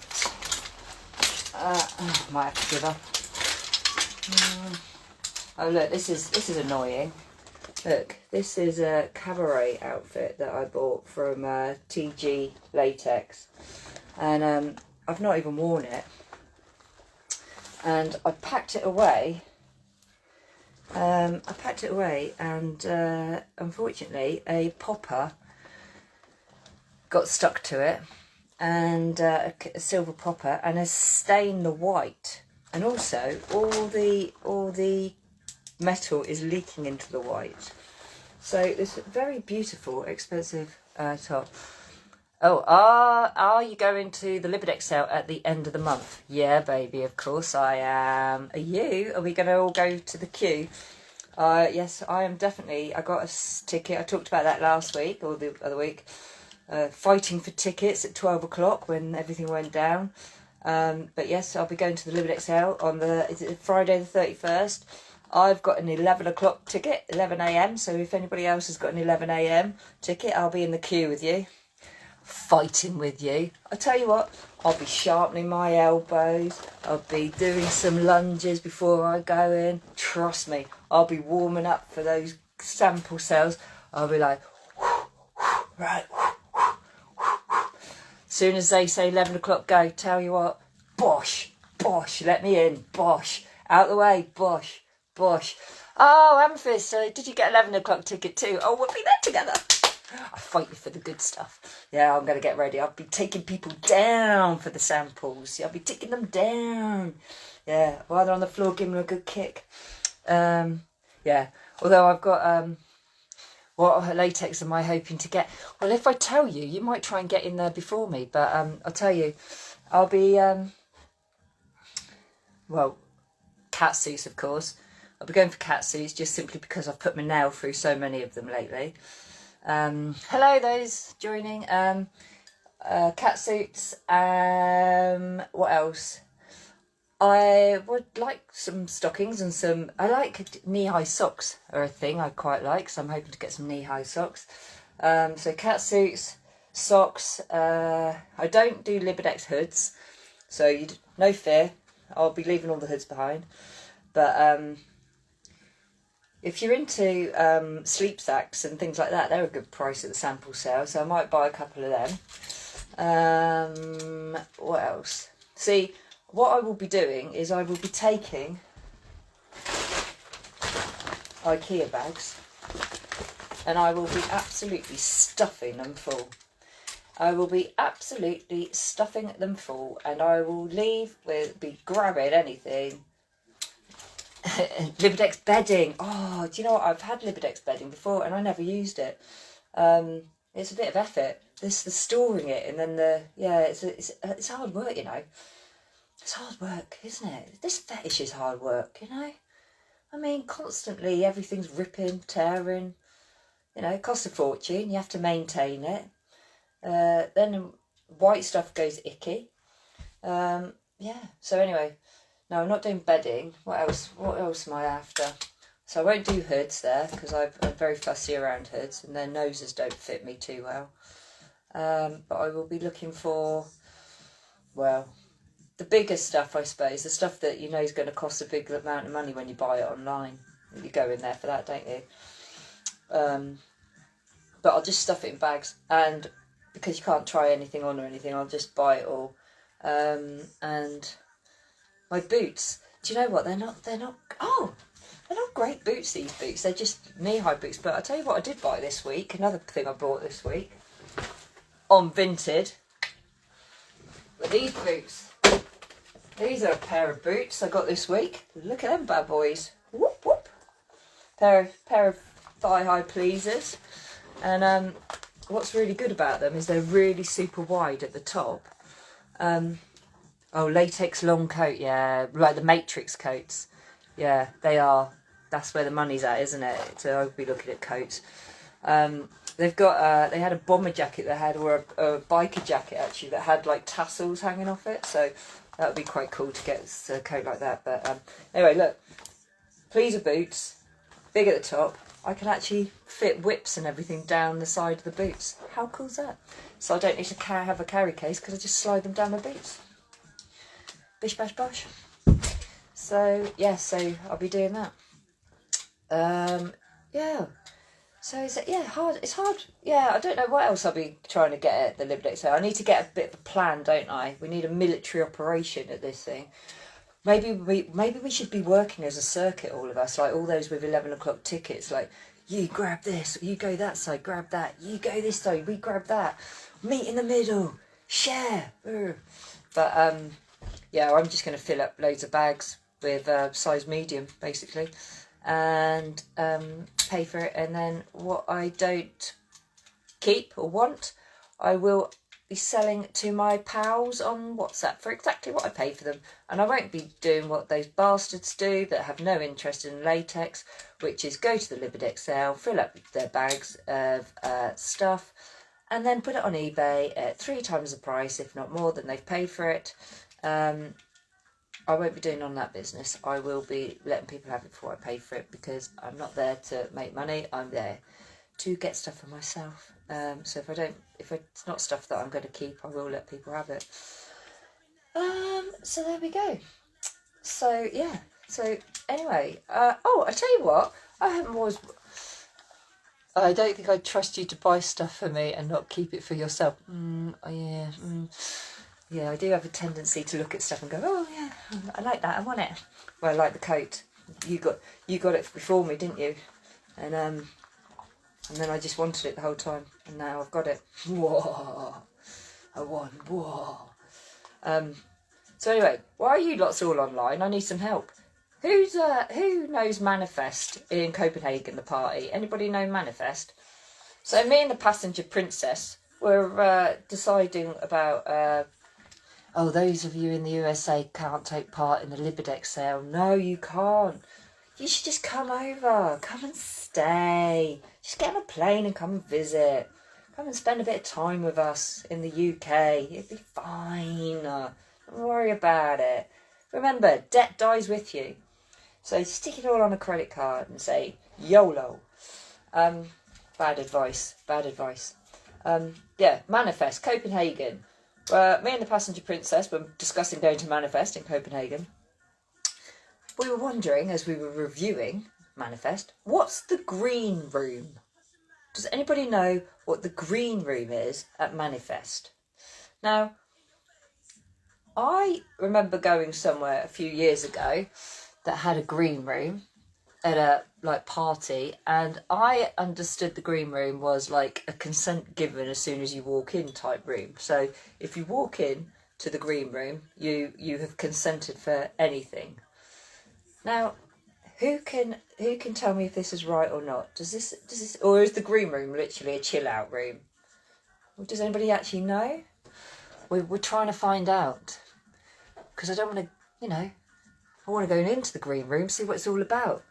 Might have to give up. Oh look, this is annoying. Look, this is a cabaret outfit that I bought from TG Latex, and I've not even worn it. And I packed it away. And unfortunately a popper got stuck to it, and a silver popper, and has stained the white, and also all the metal is leaking into the white. So this very beautiful, expensive top. Oh, are you going to the Latex sale at the end of the month? Yeah, baby, of course I am. Are you? Are we going to all go to the queue? Yes, I am definitely. I got a ticket. I talked about that last week, or the other week. Fighting for tickets at 12 o'clock when everything went down. But yes, I'll be going to the Latex sale on is it Friday the 31st. I've got an 11 o'clock ticket, 11 a.m. So if anybody else has got an 11 a.m. ticket, I'll be in the queue with you, fighting with you. I tell you what, I'll be sharpening my elbows. I'll be doing some lunges before I go in. Trust me, I'll be warming up for those sample cells. I'll be like, right. As soon as they say 11 o'clock go, tell you what, bosh, bosh, let me in, bosh, out the way, bosh, bosh. Oh, Amethyst, did you get 11 o'clock ticket too? Oh, we'll be there together. I fight you for the good stuff. Yeah, I'm going to get ready. I'll be taking people down for the samples. Yeah, I'll be taking them down. Yeah, while they're on the floor, giving them a good kick. Yeah, although I've got... what latex am I hoping to get? Well, if I tell you, you might try and get in there before me. But I'll tell you, I'll be... well, cat suits, of course. I'll be going for cat suits just simply because I've put my nail through so many of them lately. Hello, those joining. Cat suits. What else? I would like some stockings and some... I like knee-high socks are a thing I quite like, so I'm hoping to get some knee-high socks. So cat suits, socks. I don't do Libidex hoods, so no fear. I'll be leaving all the hoods behind. But if you're into sleep sacks and things like that, they're a good price at the sample sale, so I might buy a couple of them. What else? See... what I will be doing is I will be taking IKEA bags and I will be absolutely stuffing them full. I will be absolutely stuffing them full and I will be grabbing anything. Libidex bedding. Oh, do you know what? I've had Libidex bedding before and I never used it. It's a bit of effort. The storing it and then it's hard work, you know. It's hard work, isn't it? This fetish is hard work, you know? I mean, constantly everything's ripping, tearing. You know, it costs a fortune. You have to maintain it. Then white stuff goes icky. Yeah, so anyway. No, I'm not doing bedding. What else am I after? So I won't do hoods there because I'm very fussy around hoods and their noses don't fit me too well. But I will be looking for, well... the bigger stuff, I suppose, the stuff that you know is going to cost a big amount of money when you buy it online. You go in there for that, don't you? But I'll just stuff it in bags, and because you can't try anything on or anything, I'll just buy it all. And my boots, do you know what? They're not great boots, these boots. They're just knee-high boots. But I'll tell you what I did buy this week, another thing I bought this week, on Vinted, were these boots. These are a pair of boots I got this week. Look at them bad boys. Whoop, whoop. Pair of thigh-high pleasers. And what's really good about them is they're really super wide at the top. Latex long coat, yeah. Like the Matrix coats. Yeah, they are. That's where the money's at, isn't it? So I'll be looking at coats. They've got, they had a bomber jacket that had, or a biker jacket actually, that had like tassels hanging off it. So... that would be quite cool to get a coat like that. But anyway, look. Pleaser boots. Big at the top. I can actually fit whips and everything down the side of the boots. How cool's that? So I don't need to have a carry case because I just slide them down my boots. Bish bash bosh. So, yeah, so I'll be doing that. Yeah. So is it, yeah, hard. It's hard. Yeah, I don't know what else I'll be trying to get at the Libidex. So I need to get a bit of a plan, don't I? We need a military operation at this thing. Maybe we should be working as a circuit, all of us, like all those with 11 o'clock tickets. Like, you grab this, you go that side, grab that. You go this side, we grab that. Meet in the middle, share. But yeah, I'm just going to fill up loads of bags with size medium, basically. And pay for it, and then what I don't keep or want, I will be selling to my pals on WhatsApp for exactly what I pay for them. And I won't be doing what those bastards do that have no interest in latex, which is go to the Libidex sale, fill up their bags of stuff, and then put it on eBay at 3 times the price, if not more, than they've paid for it. I won't be doing on that business. I will be letting people have it before I pay for it, because I'm not there to make money. I'm there to get stuff for myself. So if it's not stuff that I'm going to keep, I will let people have it. So there we go. So yeah. So anyway, I tell you what, I don't think I'd trust you to buy stuff for me and not keep it for yourself. Yeah, I do have a tendency to look at stuff and go, oh yeah, I like that, I want it. Well, I like the coat. You got it before me, didn't you? And then I just wanted it the whole time, and now I've got it. Whoa, I won. Whoa. So anyway, why are you lots all online? I need some help. Who knows Manifest in Copenhagen, the party? Anybody know Manifest? So me and the passenger princess were deciding about. Those of you in the USA can't take part in the Libidex sale. No, you can't. You should just come over. Come and stay. Just get on a plane and come and visit. Come and spend a bit of time with us in the UK. It'll be fine. Don't worry about it. Remember, debt dies with you. So stick it all on a credit card and say, YOLO. Bad advice. Manifest, Copenhagen. Me and the passenger princess were discussing going to Manifest in Copenhagen. We were wondering, as we were reviewing Manifest, what's the green room? Does anybody know what the green room is at Manifest? Now, I remember going somewhere a few years ago that had a green room at a party, and I understood the green room was like a consent given as soon as you walk in type room. So if you walk in to the green room, you have consented for anything. Now, who can tell me if this is right or not? Does this, or is the green room literally a chill out room? Or does anybody actually know? We're trying to find out, because I don't want to, I want to go into the green room, see what it's all about.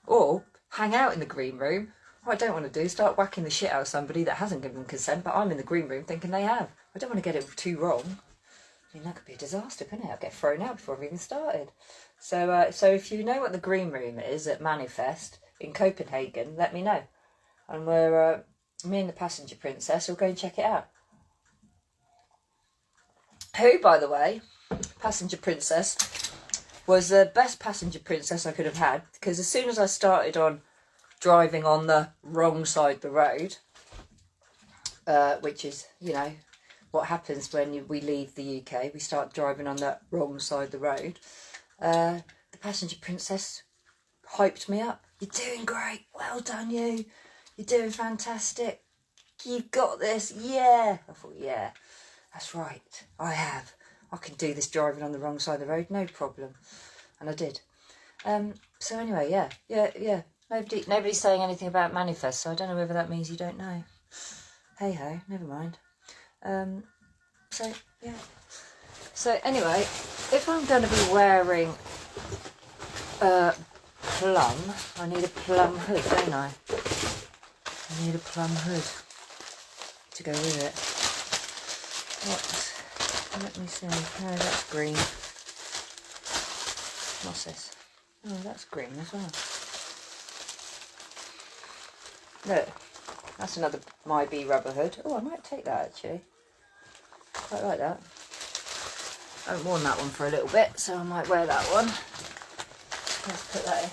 Or hang out in the green room. What I don't want to do is start whacking the shit out of somebody that hasn't given consent, but I'm in the green room thinking they have. I don't want to get it too wrong. I mean, that could be a disaster, couldn't it? I'll get thrown out before I've even started. So if you know what the green room is at Manifest in Copenhagen, let me know. And me and the passenger princess will go and check it out. Who, by the way, passenger princess, was the best passenger princess I could have had, because as soon as I started on driving on the wrong side of the road, which is, what happens when we leave the UK, we start driving on the wrong side of the road, the passenger princess hyped me up. You're doing great, well done you, you're doing fantastic, you've got this, yeah. I thought, yeah, that's right, I can do this driving on the wrong side of the road, no problem. And I did. So anyway, yeah. Nobody's saying anything about Manifest, so I don't know whether that means you don't know. Hey ho, never mind. So yeah. So anyway, if I'm going to be wearing plum, I need a plum hood, don't I? I need a plum hood to go with it. Let me see. No, that's green. What's this? Oh, that's green as well. Look, that's another My Bee rubber hood. Oh, I might take that actually. Quite like that. I haven't worn that one for a little bit, so I might wear that one. Let's put that in.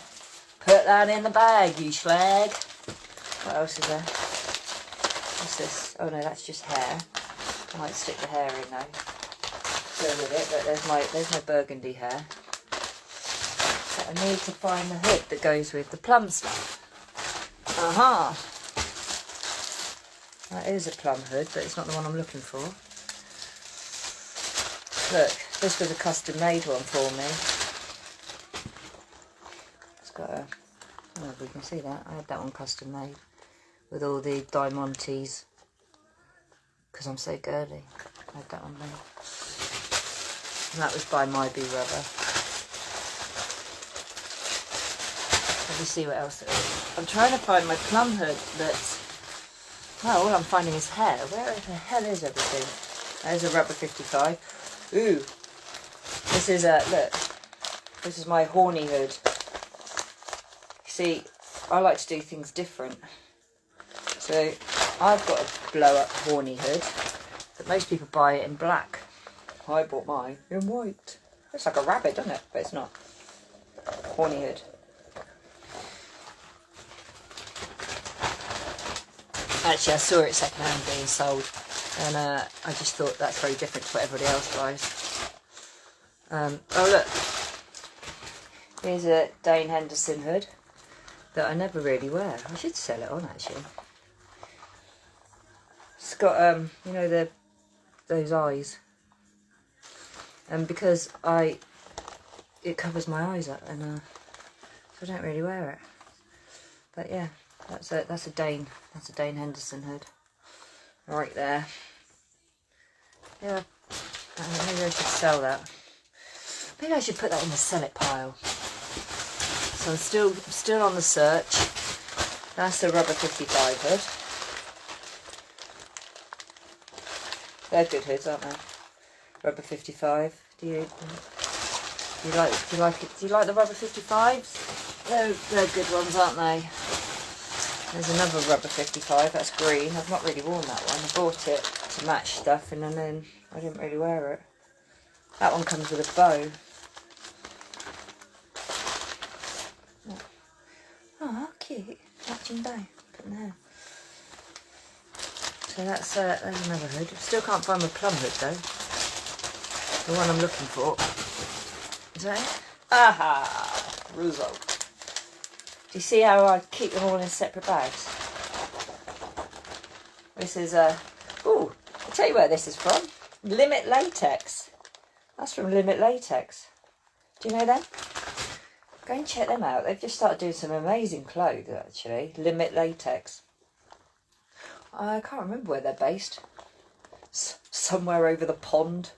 Put that in the bag, you slag. What else is there? What's this? Oh no, that's just hair. I might stick the hair in though. Go with it, but there's my burgundy hair. But I need to find the hood that goes with the plum stuff. Aha! That is a plum hood, but it's not the one I'm looking for. Look, this was a custom made one for me. It's got a, I don't know if we can see that. I had that one custom made with all the diamantes, because I'm so girly. I had that one made. And that was by My Bee Rubber. Let me see what else there is. I'm trying to find my plum hood that's... Well, all I'm finding is hair. Where the hell is everything? There's a rubber 55. Ooh. This is a... Look. This is my horny hood. See, I like to do things different. So I've got a blow up horny hood, but most people buy it in black. I bought mine in white. Looks like a rabbit, doesn't it? But it's not. Horny hood. Actually, I saw it second hand being sold, and I just thought that's very different to what everybody else buys. Oh look, here's a Dane Henderson hood that I never really wear. I should sell it on actually. It's got you know, those eyes, and because it covers my eyes up, and so I don't really wear it. But yeah, that's a Dane Henderson hood, right there. Yeah, maybe I should sell that. Maybe I should put that in the sell it pile. So I'm still on the search. That's the rubber 55 hood. They're good hoods, aren't they? Rubber 55. Do you like the rubber 55s? They're good ones, aren't they? There's another rubber 55. That's green. I've not really worn that one. I bought it to match stuff, and then I didn't really wear it. That one comes with a bow. Oh, cute. Matching bow. Put in there. So that's another hood. Still can't find my plum hood though. The one I'm looking for. Is that it? Aha! Result. Do you see how I keep them all in separate bags? This is oh, I'll tell you where this is from. Limit Latex. That's from Limit Latex. Do you know them? Go and check them out. They've just started doing some amazing clothes actually. Limit Latex. I can't remember where they're based. Somewhere over the pond.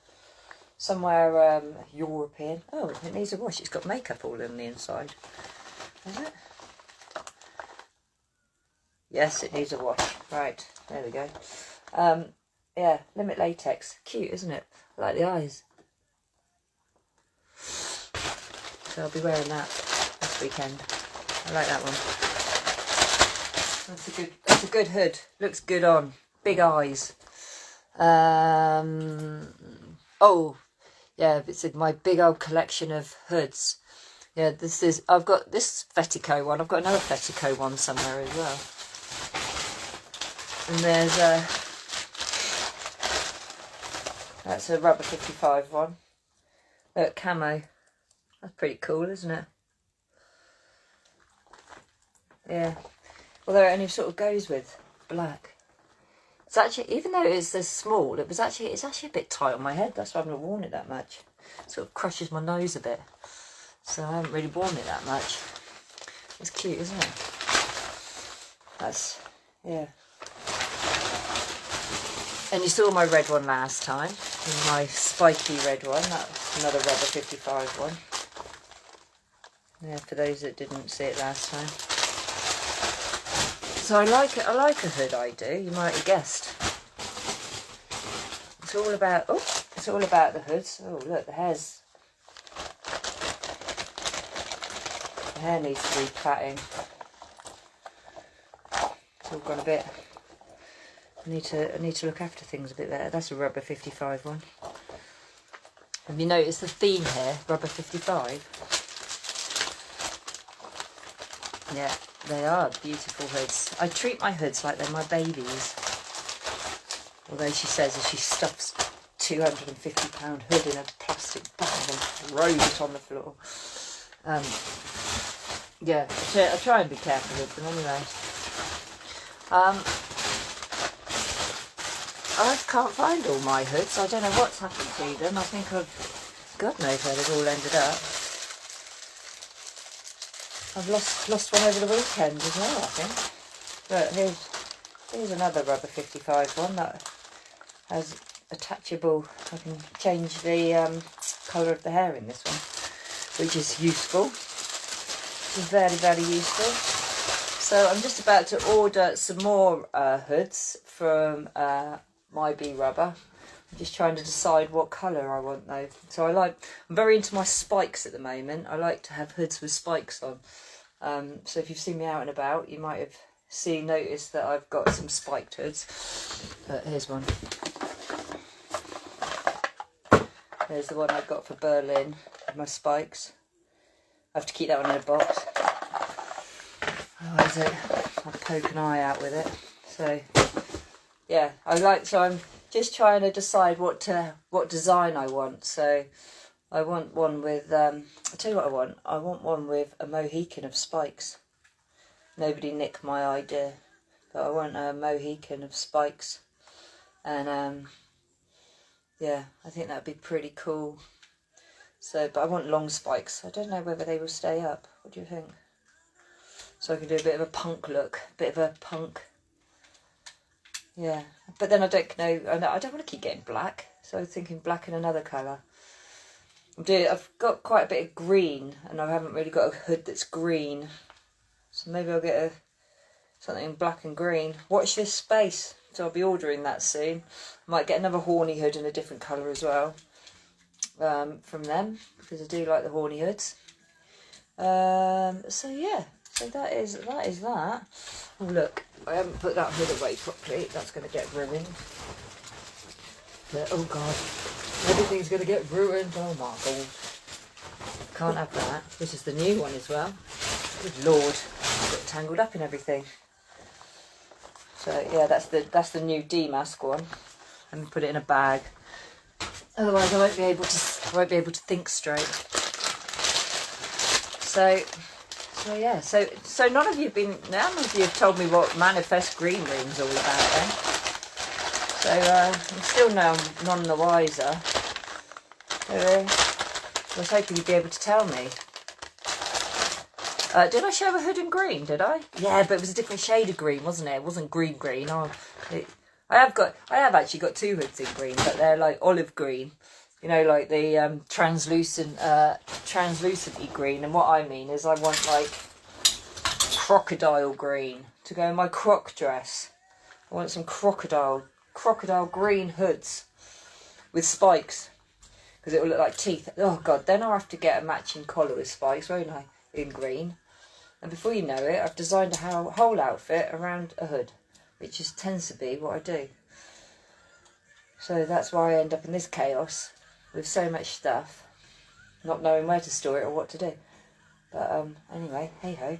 Somewhere European. Oh, it needs a wash. It's got makeup all in the inside. Is it? Yes, it needs a wash. Right, there we go. Yeah, Limit Latex. Cute, isn't it? I like the eyes. So I'll be wearing that this weekend. I like that one. That's a good hood. Looks good on. Big eyes. Oh, yeah, it's in my big old collection of hoods. Yeah, I've got this Fetico one. I've got another Fetico one somewhere as well. And there's that's a rubber 55 one. Look, camo. That's pretty cool, isn't it? Yeah. Although it only sort of goes with black. It's actually, even though it's this small, it's actually a bit tight on my head. That's why I've not worn it that much. It sort of crushes my nose a bit. So I haven't really worn it that much. It's cute, isn't it? That's, yeah. And you saw my red one last time. My spiky red one. That's another rubber 55 one. Yeah, for those that didn't see it last time. So I like it. I like a hood. I do. You might have guessed. It's all about. Oh, it's all about the hoods. Oh, look, the hair needs replatting. It's all gone a bit. I need to look after things a bit better. That's a rubber 55 one. Have you noticed the theme here? Rubber 55. Yeah, they are beautiful hoods. I treat my hoods like they're my babies. Although she says as she stuffs £250 hood in a plastic bag and throws it on the floor. Yeah, I try and be careful with them anyway. I can't find all my hoods. I don't know what's happened to them. I think God knows where they've all ended up. I've lost one over the weekend as well, I think. But here's another rubber 55 one that has attachable. I can change the colour of the hair in this one, which is useful. It's very, very useful. So I'm just about to order some more hoods from My Bee Rubber. Just trying to decide what colour I want though. So I'm very into my spikes at the moment. I like to have hoods with spikes on. So if you've seen me out and about, you might have noticed that I've got some spiked hoods. Here's one. There's the one I got for Berlin with my spikes. I have to keep that one in a box. Otherwise I'll poke an eye out with it. So yeah, so I'm just trying to decide what design I want. So I want one with I'll tell you what I want. I want one with a Mohican of spikes. Nobody nick my idea. But I want a Mohican of spikes. And yeah, I think that'd be pretty cool. So, but I want long spikes. I don't know whether they will stay up. What do you think? So I can do a bit of a punk look, yeah. But then I don't know. I don't want to keep getting black. So I'm thinking black in another colour. I've got quite a bit of green, and I haven't really got a hood that's green. So maybe I'll get something black and green. Watch this space. So I'll be ordering that soon. I might get another horny hood in a different colour as well. From them, because I do like the horny hoods. So yeah, so that is that. Oh look, I haven't put that hood away properly. That's going to get ruined. But, oh god, everything's going to get ruined. Oh my god, can't have that. This is the new one as well. Good lord, I got tangled up in everything. So yeah, that's the new demask one. And put it in a bag. Otherwise, I won't be able to think straight. So yeah. So none of you have told me what Manifest Green Room's all about then. So I'm still none the wiser. I was hoping you'd be able to tell me. Did I show a hood in green? Did I? Yeah, but it was a different shade of green, wasn't it? It wasn't green. I have actually got two hoods in green, but they're like olive green, you know, like the translucent green. And what I mean is I want like crocodile green to go in my croc dress. I want some crocodile green hoods with spikes, because it will look like teeth. Oh god, then I'll have to get a matching collar with spikes, won't I, in green? And before you know it, I've designed a whole outfit around a hood, which tends to be what I do. So that's why I end up in this chaos with so much stuff, not knowing where to store it or what to do. But anyway, hey ho.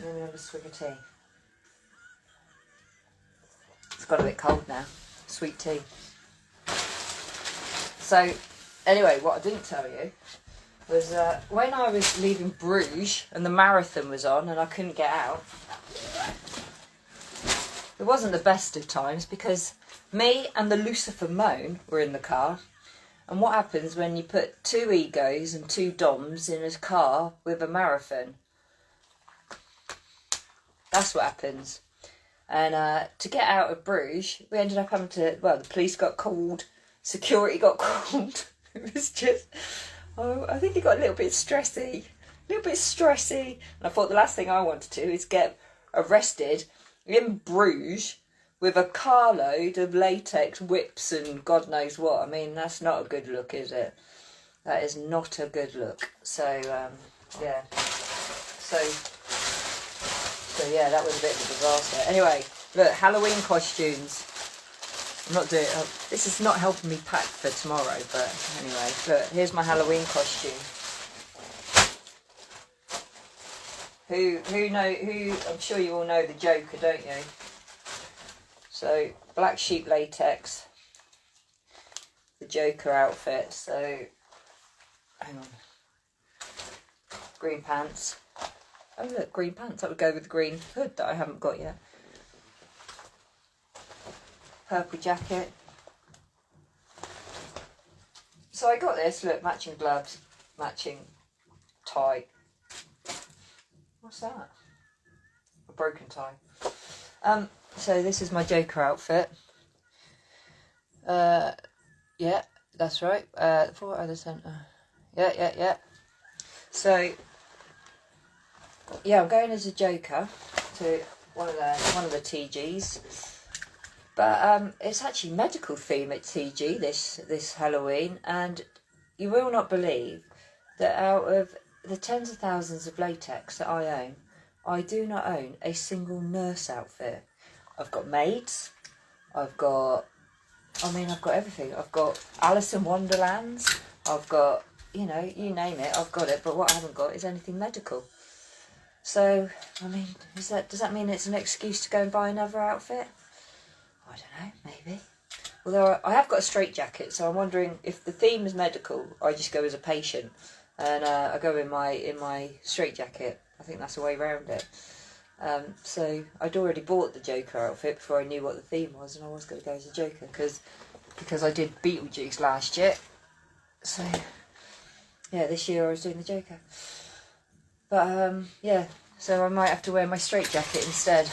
Let me have a swig of tea. It's got a bit cold now. Sweet tea. So anyway, what I didn't tell you was when I was leaving Bruges and the marathon was on and I couldn't get out, it wasn't the best of times, because me and the Lucifer Moan were in the car. And what happens when you put two egos and two doms in a car with a marathon? That's what happens. And to get out of Bruges, we ended up having to, the police got called, security got called. It was just, I think it got a little bit stressy. And I thought the last thing I want to do is get arrested in Bruges with a carload of latex whips and God knows what. I mean, that's not a good look, is it? That is not a good look. So, yeah. So yeah, that was a bit of a disaster. Anyway, look, Halloween costumes. I'm not doing... this is not helping me pack for tomorrow, but anyway. Look, here's my Halloween costume. I'm sure you all know the Joker, don't you? So, black sheep latex. The Joker outfit. So, hang on. Green pants. Oh look, green pants. That would go with the green hood that I haven't got yet. Purple jacket. So I got this, look, matching gloves, matching tie. What's that? A broken tie. So this is my Joker outfit. Yeah, that's right. 4 out of the centre. Yeah. So yeah, I'm going as a Joker to one of the TGs. But it's actually medical theme at TG this Halloween, and you will not believe that out of the tens of thousands of latex that I own, I do not own a single nurse outfit. I've got maids, I've got everything. I've got Alice in Wonderlands, I've got, you name it, I've got it, but what I haven't got is anything medical. So, I mean, does that mean it's an excuse to go and buy another outfit? I don't know, maybe. Although I have got a straitjacket, so I'm wondering if the theme is medical, I just go as a patient and I go in my straitjacket. I think that's the way around it. So I'd already bought the Joker outfit before I knew what the theme was, and I was going to go as a Joker because I did Beetlejuice last year. So yeah, this year I was doing the Joker. But yeah, so I might have to wear my straitjacket instead.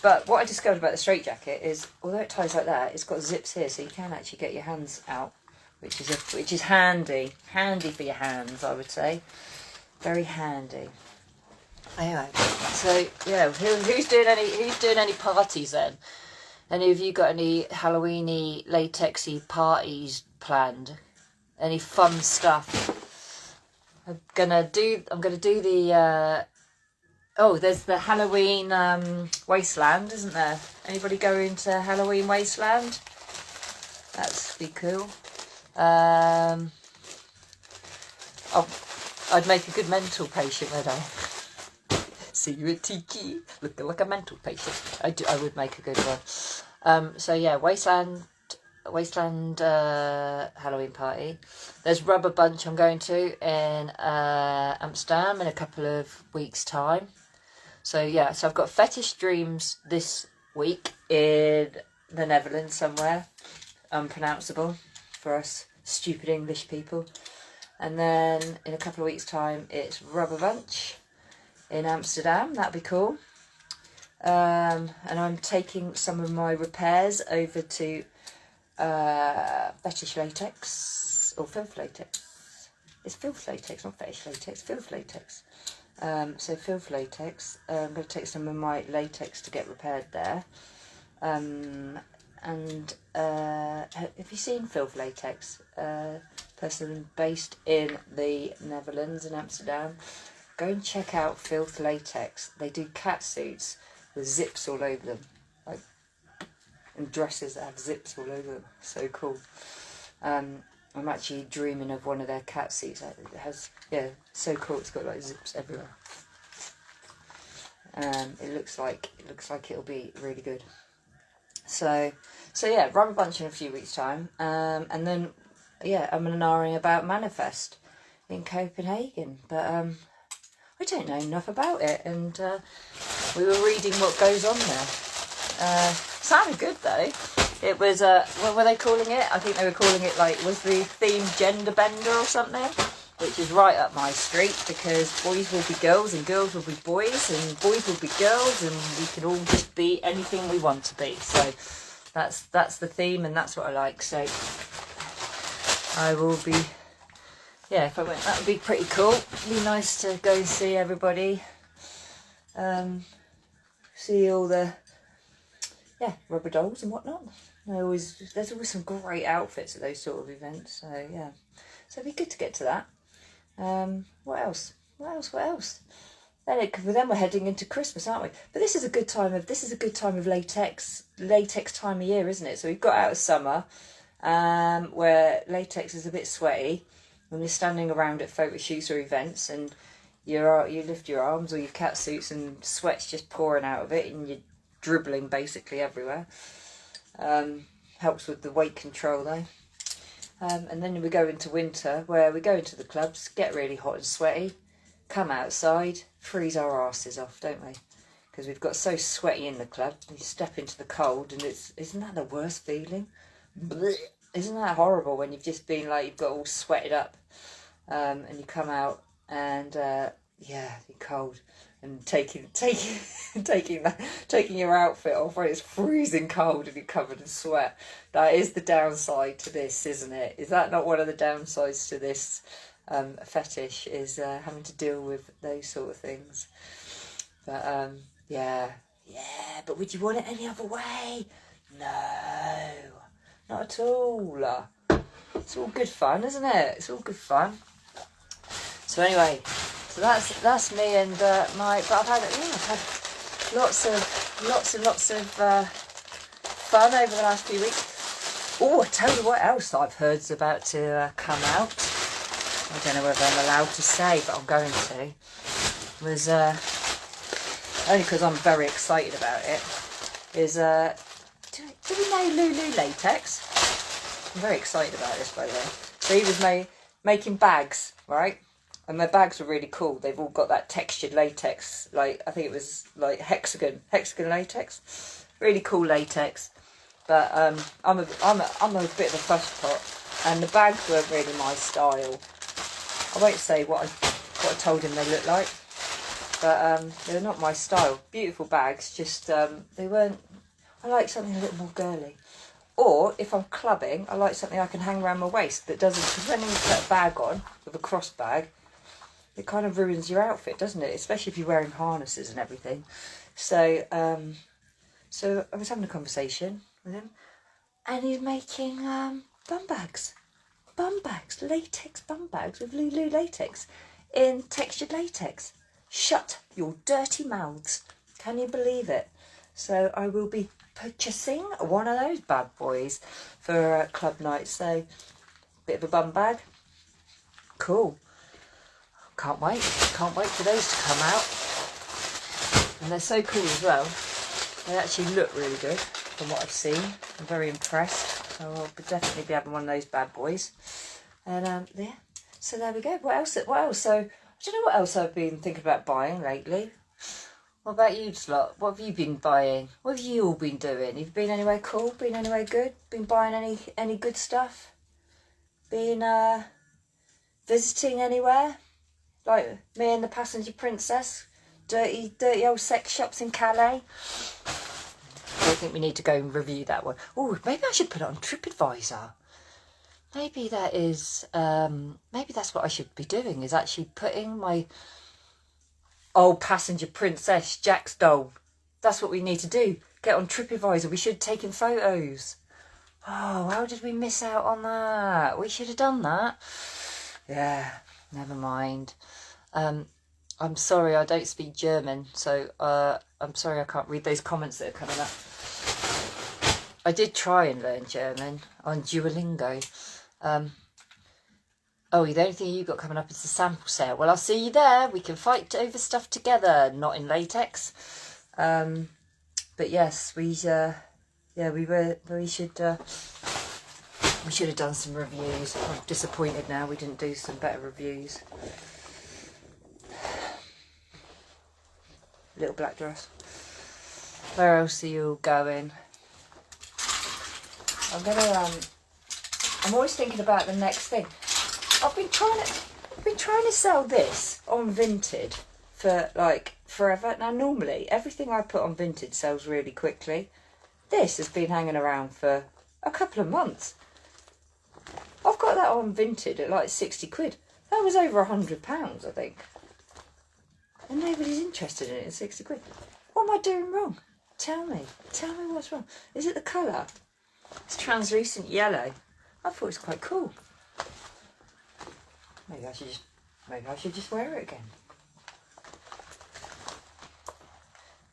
But what I discovered about the straitjacket is, although it ties like that, it's got zips here, so you can actually get your hands out, which is handy for your hands, I would say. Very handy. Anyway, so yeah, who's doing any parties then? Any of you got any Halloweeny latexy parties planned? Any fun stuff? I'm gonna do the there's the Halloween Wasteland, isn't there? Anybody going to Halloween Wasteland? That's be cool. I'd make a good mental patient, would I? See you at Tiki, looking like a mental patient. I would make a good one. So yeah, Wasteland Halloween party. There's Rubber Bunch I'm going to in Amsterdam in a couple of weeks' time. So yeah, so I've got Fetish Dreams this week in the Netherlands somewhere, unpronounceable for us stupid English people. And then in a couple of weeks' time, it's Rubber Bunch in Amsterdam. That'd be cool. And I'm taking some of my repairs over to Fetish Latex or Filth Latex. It's Filth Latex, not Fetish Latex. Filth Latex. So Filth Latex. I'm going to take some of my latex to get repaired there. And have you seen Filth Latex? Person based in the Netherlands, in Amsterdam. Go and check out Filth Latex. They do cat suits with zips all over them, and dresses that have zips all over them. So cool. I'm actually dreaming of one of their cat suits. It has, so cool. It's got like zips everywhere. It looks like it'll be really good. So yeah, Rubber Bunch in a few weeks' time, and then I'm an about Manifest in Copenhagen, but I don't know enough about it, and we were reading what goes on there. Sounded good though. It was what were they calling it? I think they were calling it was the theme Gender Bender or something, which is right up my street because boys will be girls and girls will be boys and boys will be girls and we can all just be anything we want to be. So that's the theme and that's what I like. So I will be, if I went, that would be pretty cool. It'd be nice to go and see everybody, see all the rubber dolls and whatnot. There's always some great outfits at those sort of events. So so it'd be good to get to that. What else? Then we're heading into Christmas, aren't we? But this is a good time of latex time of year, isn't it? So we've got out of summer, where latex is a bit sweaty when you're standing around at photo shoots or events, and you lift your arms or your cat suits and sweat's just pouring out of it, and you're dribbling basically everywhere. Helps with the weight control though. And then we go into winter, where we go into the clubs, get really hot and sweaty, come outside, freeze our asses off, don't we? Because we've got so sweaty in the club. You step into the cold, and isn't that the worst feeling? Blech. Isn't that horrible when you've just been you've got all sweated up, and you come out and you're cold, and taking your outfit off when it's freezing cold and you're covered in sweat. That is the downside to this, isn't it? Is that not one of the downsides to this fetish, is having to deal with those sort of things? But but would you want it any other way? No, not at all. It's all good fun, isn't it? It's all good fun. So anyway, so that's me and my. But I've had lots and lots of fun over the last few weeks. Oh, I tell you what else I've heard's about to come out. I don't know whether I'm allowed to say, but I'm going to. Was only because I'm very excited about it. Is do we know Lulu Latex? I'm very excited about this, by the way. So he was making bags, right? And their bags were really cool. They've all got that textured latex, like I think it was like hexagon latex. Really cool latex. But I'm a bit of a fuss pot, and the bags weren't really my style. I won't say what I told him they looked like, but they're not my style. Beautiful bags, just they weren't. I like something a little more girly. Or if I'm clubbing, I like something I can hang around my waist that doesn't. Because when you put a bag on with a cross bag, it kind of ruins your outfit, doesn't it? Especially if you're wearing harnesses and everything. So so I was having a conversation with him, and he's making bum bags, latex bum bags with Lulu latex in textured latex. Shut your dirty mouths! Can you believe it? So I will be purchasing one of those bad boys for club night. So bit of a bum bag, cool. Can't wait for those to come out. And they're so cool as well. They actually look really good from what I've seen. I'm very impressed. So I'll definitely be having one of those bad boys. And yeah, so there we go. What else? So I don't know what else I've been thinking about buying lately. What about you, Slot? What have you been buying? What have you all been doing? You've been anywhere cool? Been anywhere good? Been buying any good stuff? Been visiting anywhere? Like me and the Passenger Princess? Dirty old sex shops in Calais? I think we need to go and review that one. Oh, maybe I should put it on TripAdvisor. Maybe that is. Maybe that's what I should be doing. Is actually putting my old Passenger Princess Jack's doll. That's what we need to do. Get on TripAdvisor. We should have taken photos. Oh, how did we miss out on that? We should have done that. Yeah, never mind. I'm sorry, I don't speak German, so I'm sorry I can't read those comments that are coming up. I did try and learn German on Duolingo. Oh, the only thing you got coming up is the sample sale. Well, I'll see you there. We can fight over stuff together, not in latex. But yes, we should have done some reviews. I'm disappointed now we didn't do some better reviews. Little black dress. Where else are you all going? I'm always thinking about the next thing. I've been trying to sell this on Vinted for like forever. Now normally everything I put on Vinted sells really quickly. This has been hanging around for a couple of months. I've got that on Vinted at like 60 quid. That was over £100, I think. And nobody's interested in it at 60 quid. What am I doing wrong? Tell me what's wrong. Is it the colour? It's translucent yellow. I thought it was quite cool. Maybe I should just wear it again.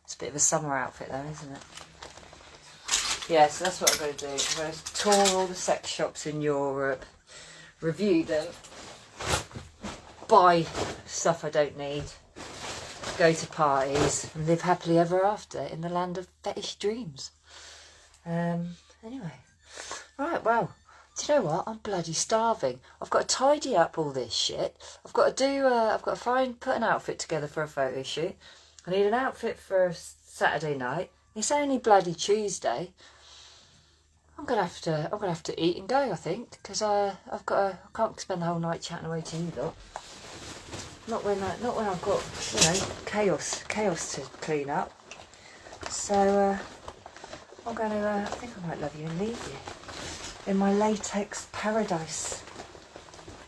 It's a bit of a summer outfit though, isn't it? Yeah, so that's what I'm going to do. I'm going to tour all the sex shops in Europe, review them, buy stuff I don't need, go to parties and live happily ever after in the land of fetish dreams. Anyway, right, well, do you know what? I'm bloody starving. I've got to tidy up all this shit. I've got to put an outfit together for a photo shoot. I need an outfit for Saturday night. It's only bloody Tuesday. I'm gonna have to eat and go, I think, because I can't spend the whole night chatting away to you lot. Not when I've got, chaos to clean up. So I think I might love you and leave you in my latex paradise.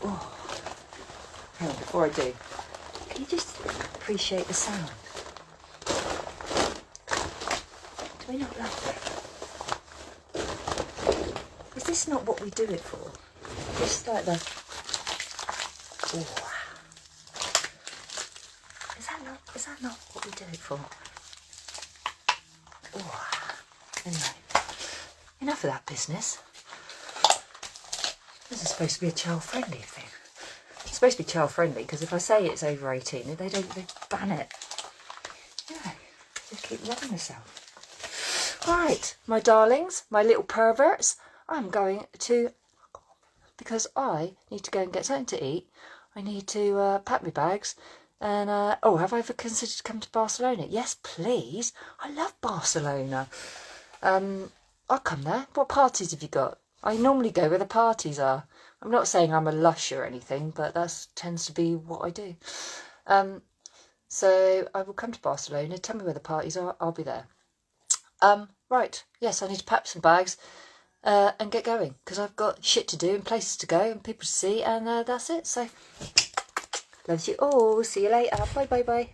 Oh, hang on, before I do, can you just appreciate the sound? Do we not love that? this not what we do it for? Just like the... Oh. Is that not what we do it for? Oh. Anyway, enough of that business. This is supposed to be a child-friendly thing. It's supposed to be child-friendly because if I say it's over 18, they ban it. Yeah, just keep loving yourself. Right, my darlings, my little perverts, I'm going to, because I need to go and get something to eat. I need to pack my bags. And, oh, have I ever considered to come to Barcelona? Yes, please. I love Barcelona. I'll come there. What parties have you got? I normally go where the parties are. I'm not saying I'm a lush or anything, but that tends to be what I do. So I will come to Barcelona. Tell me where the parties are. I'll be there. Right. Yes, I need to pack some bags and get going because I've got shit to do and places to go and people to see, and that's it. So, love you all. See you later. Bye, bye, bye.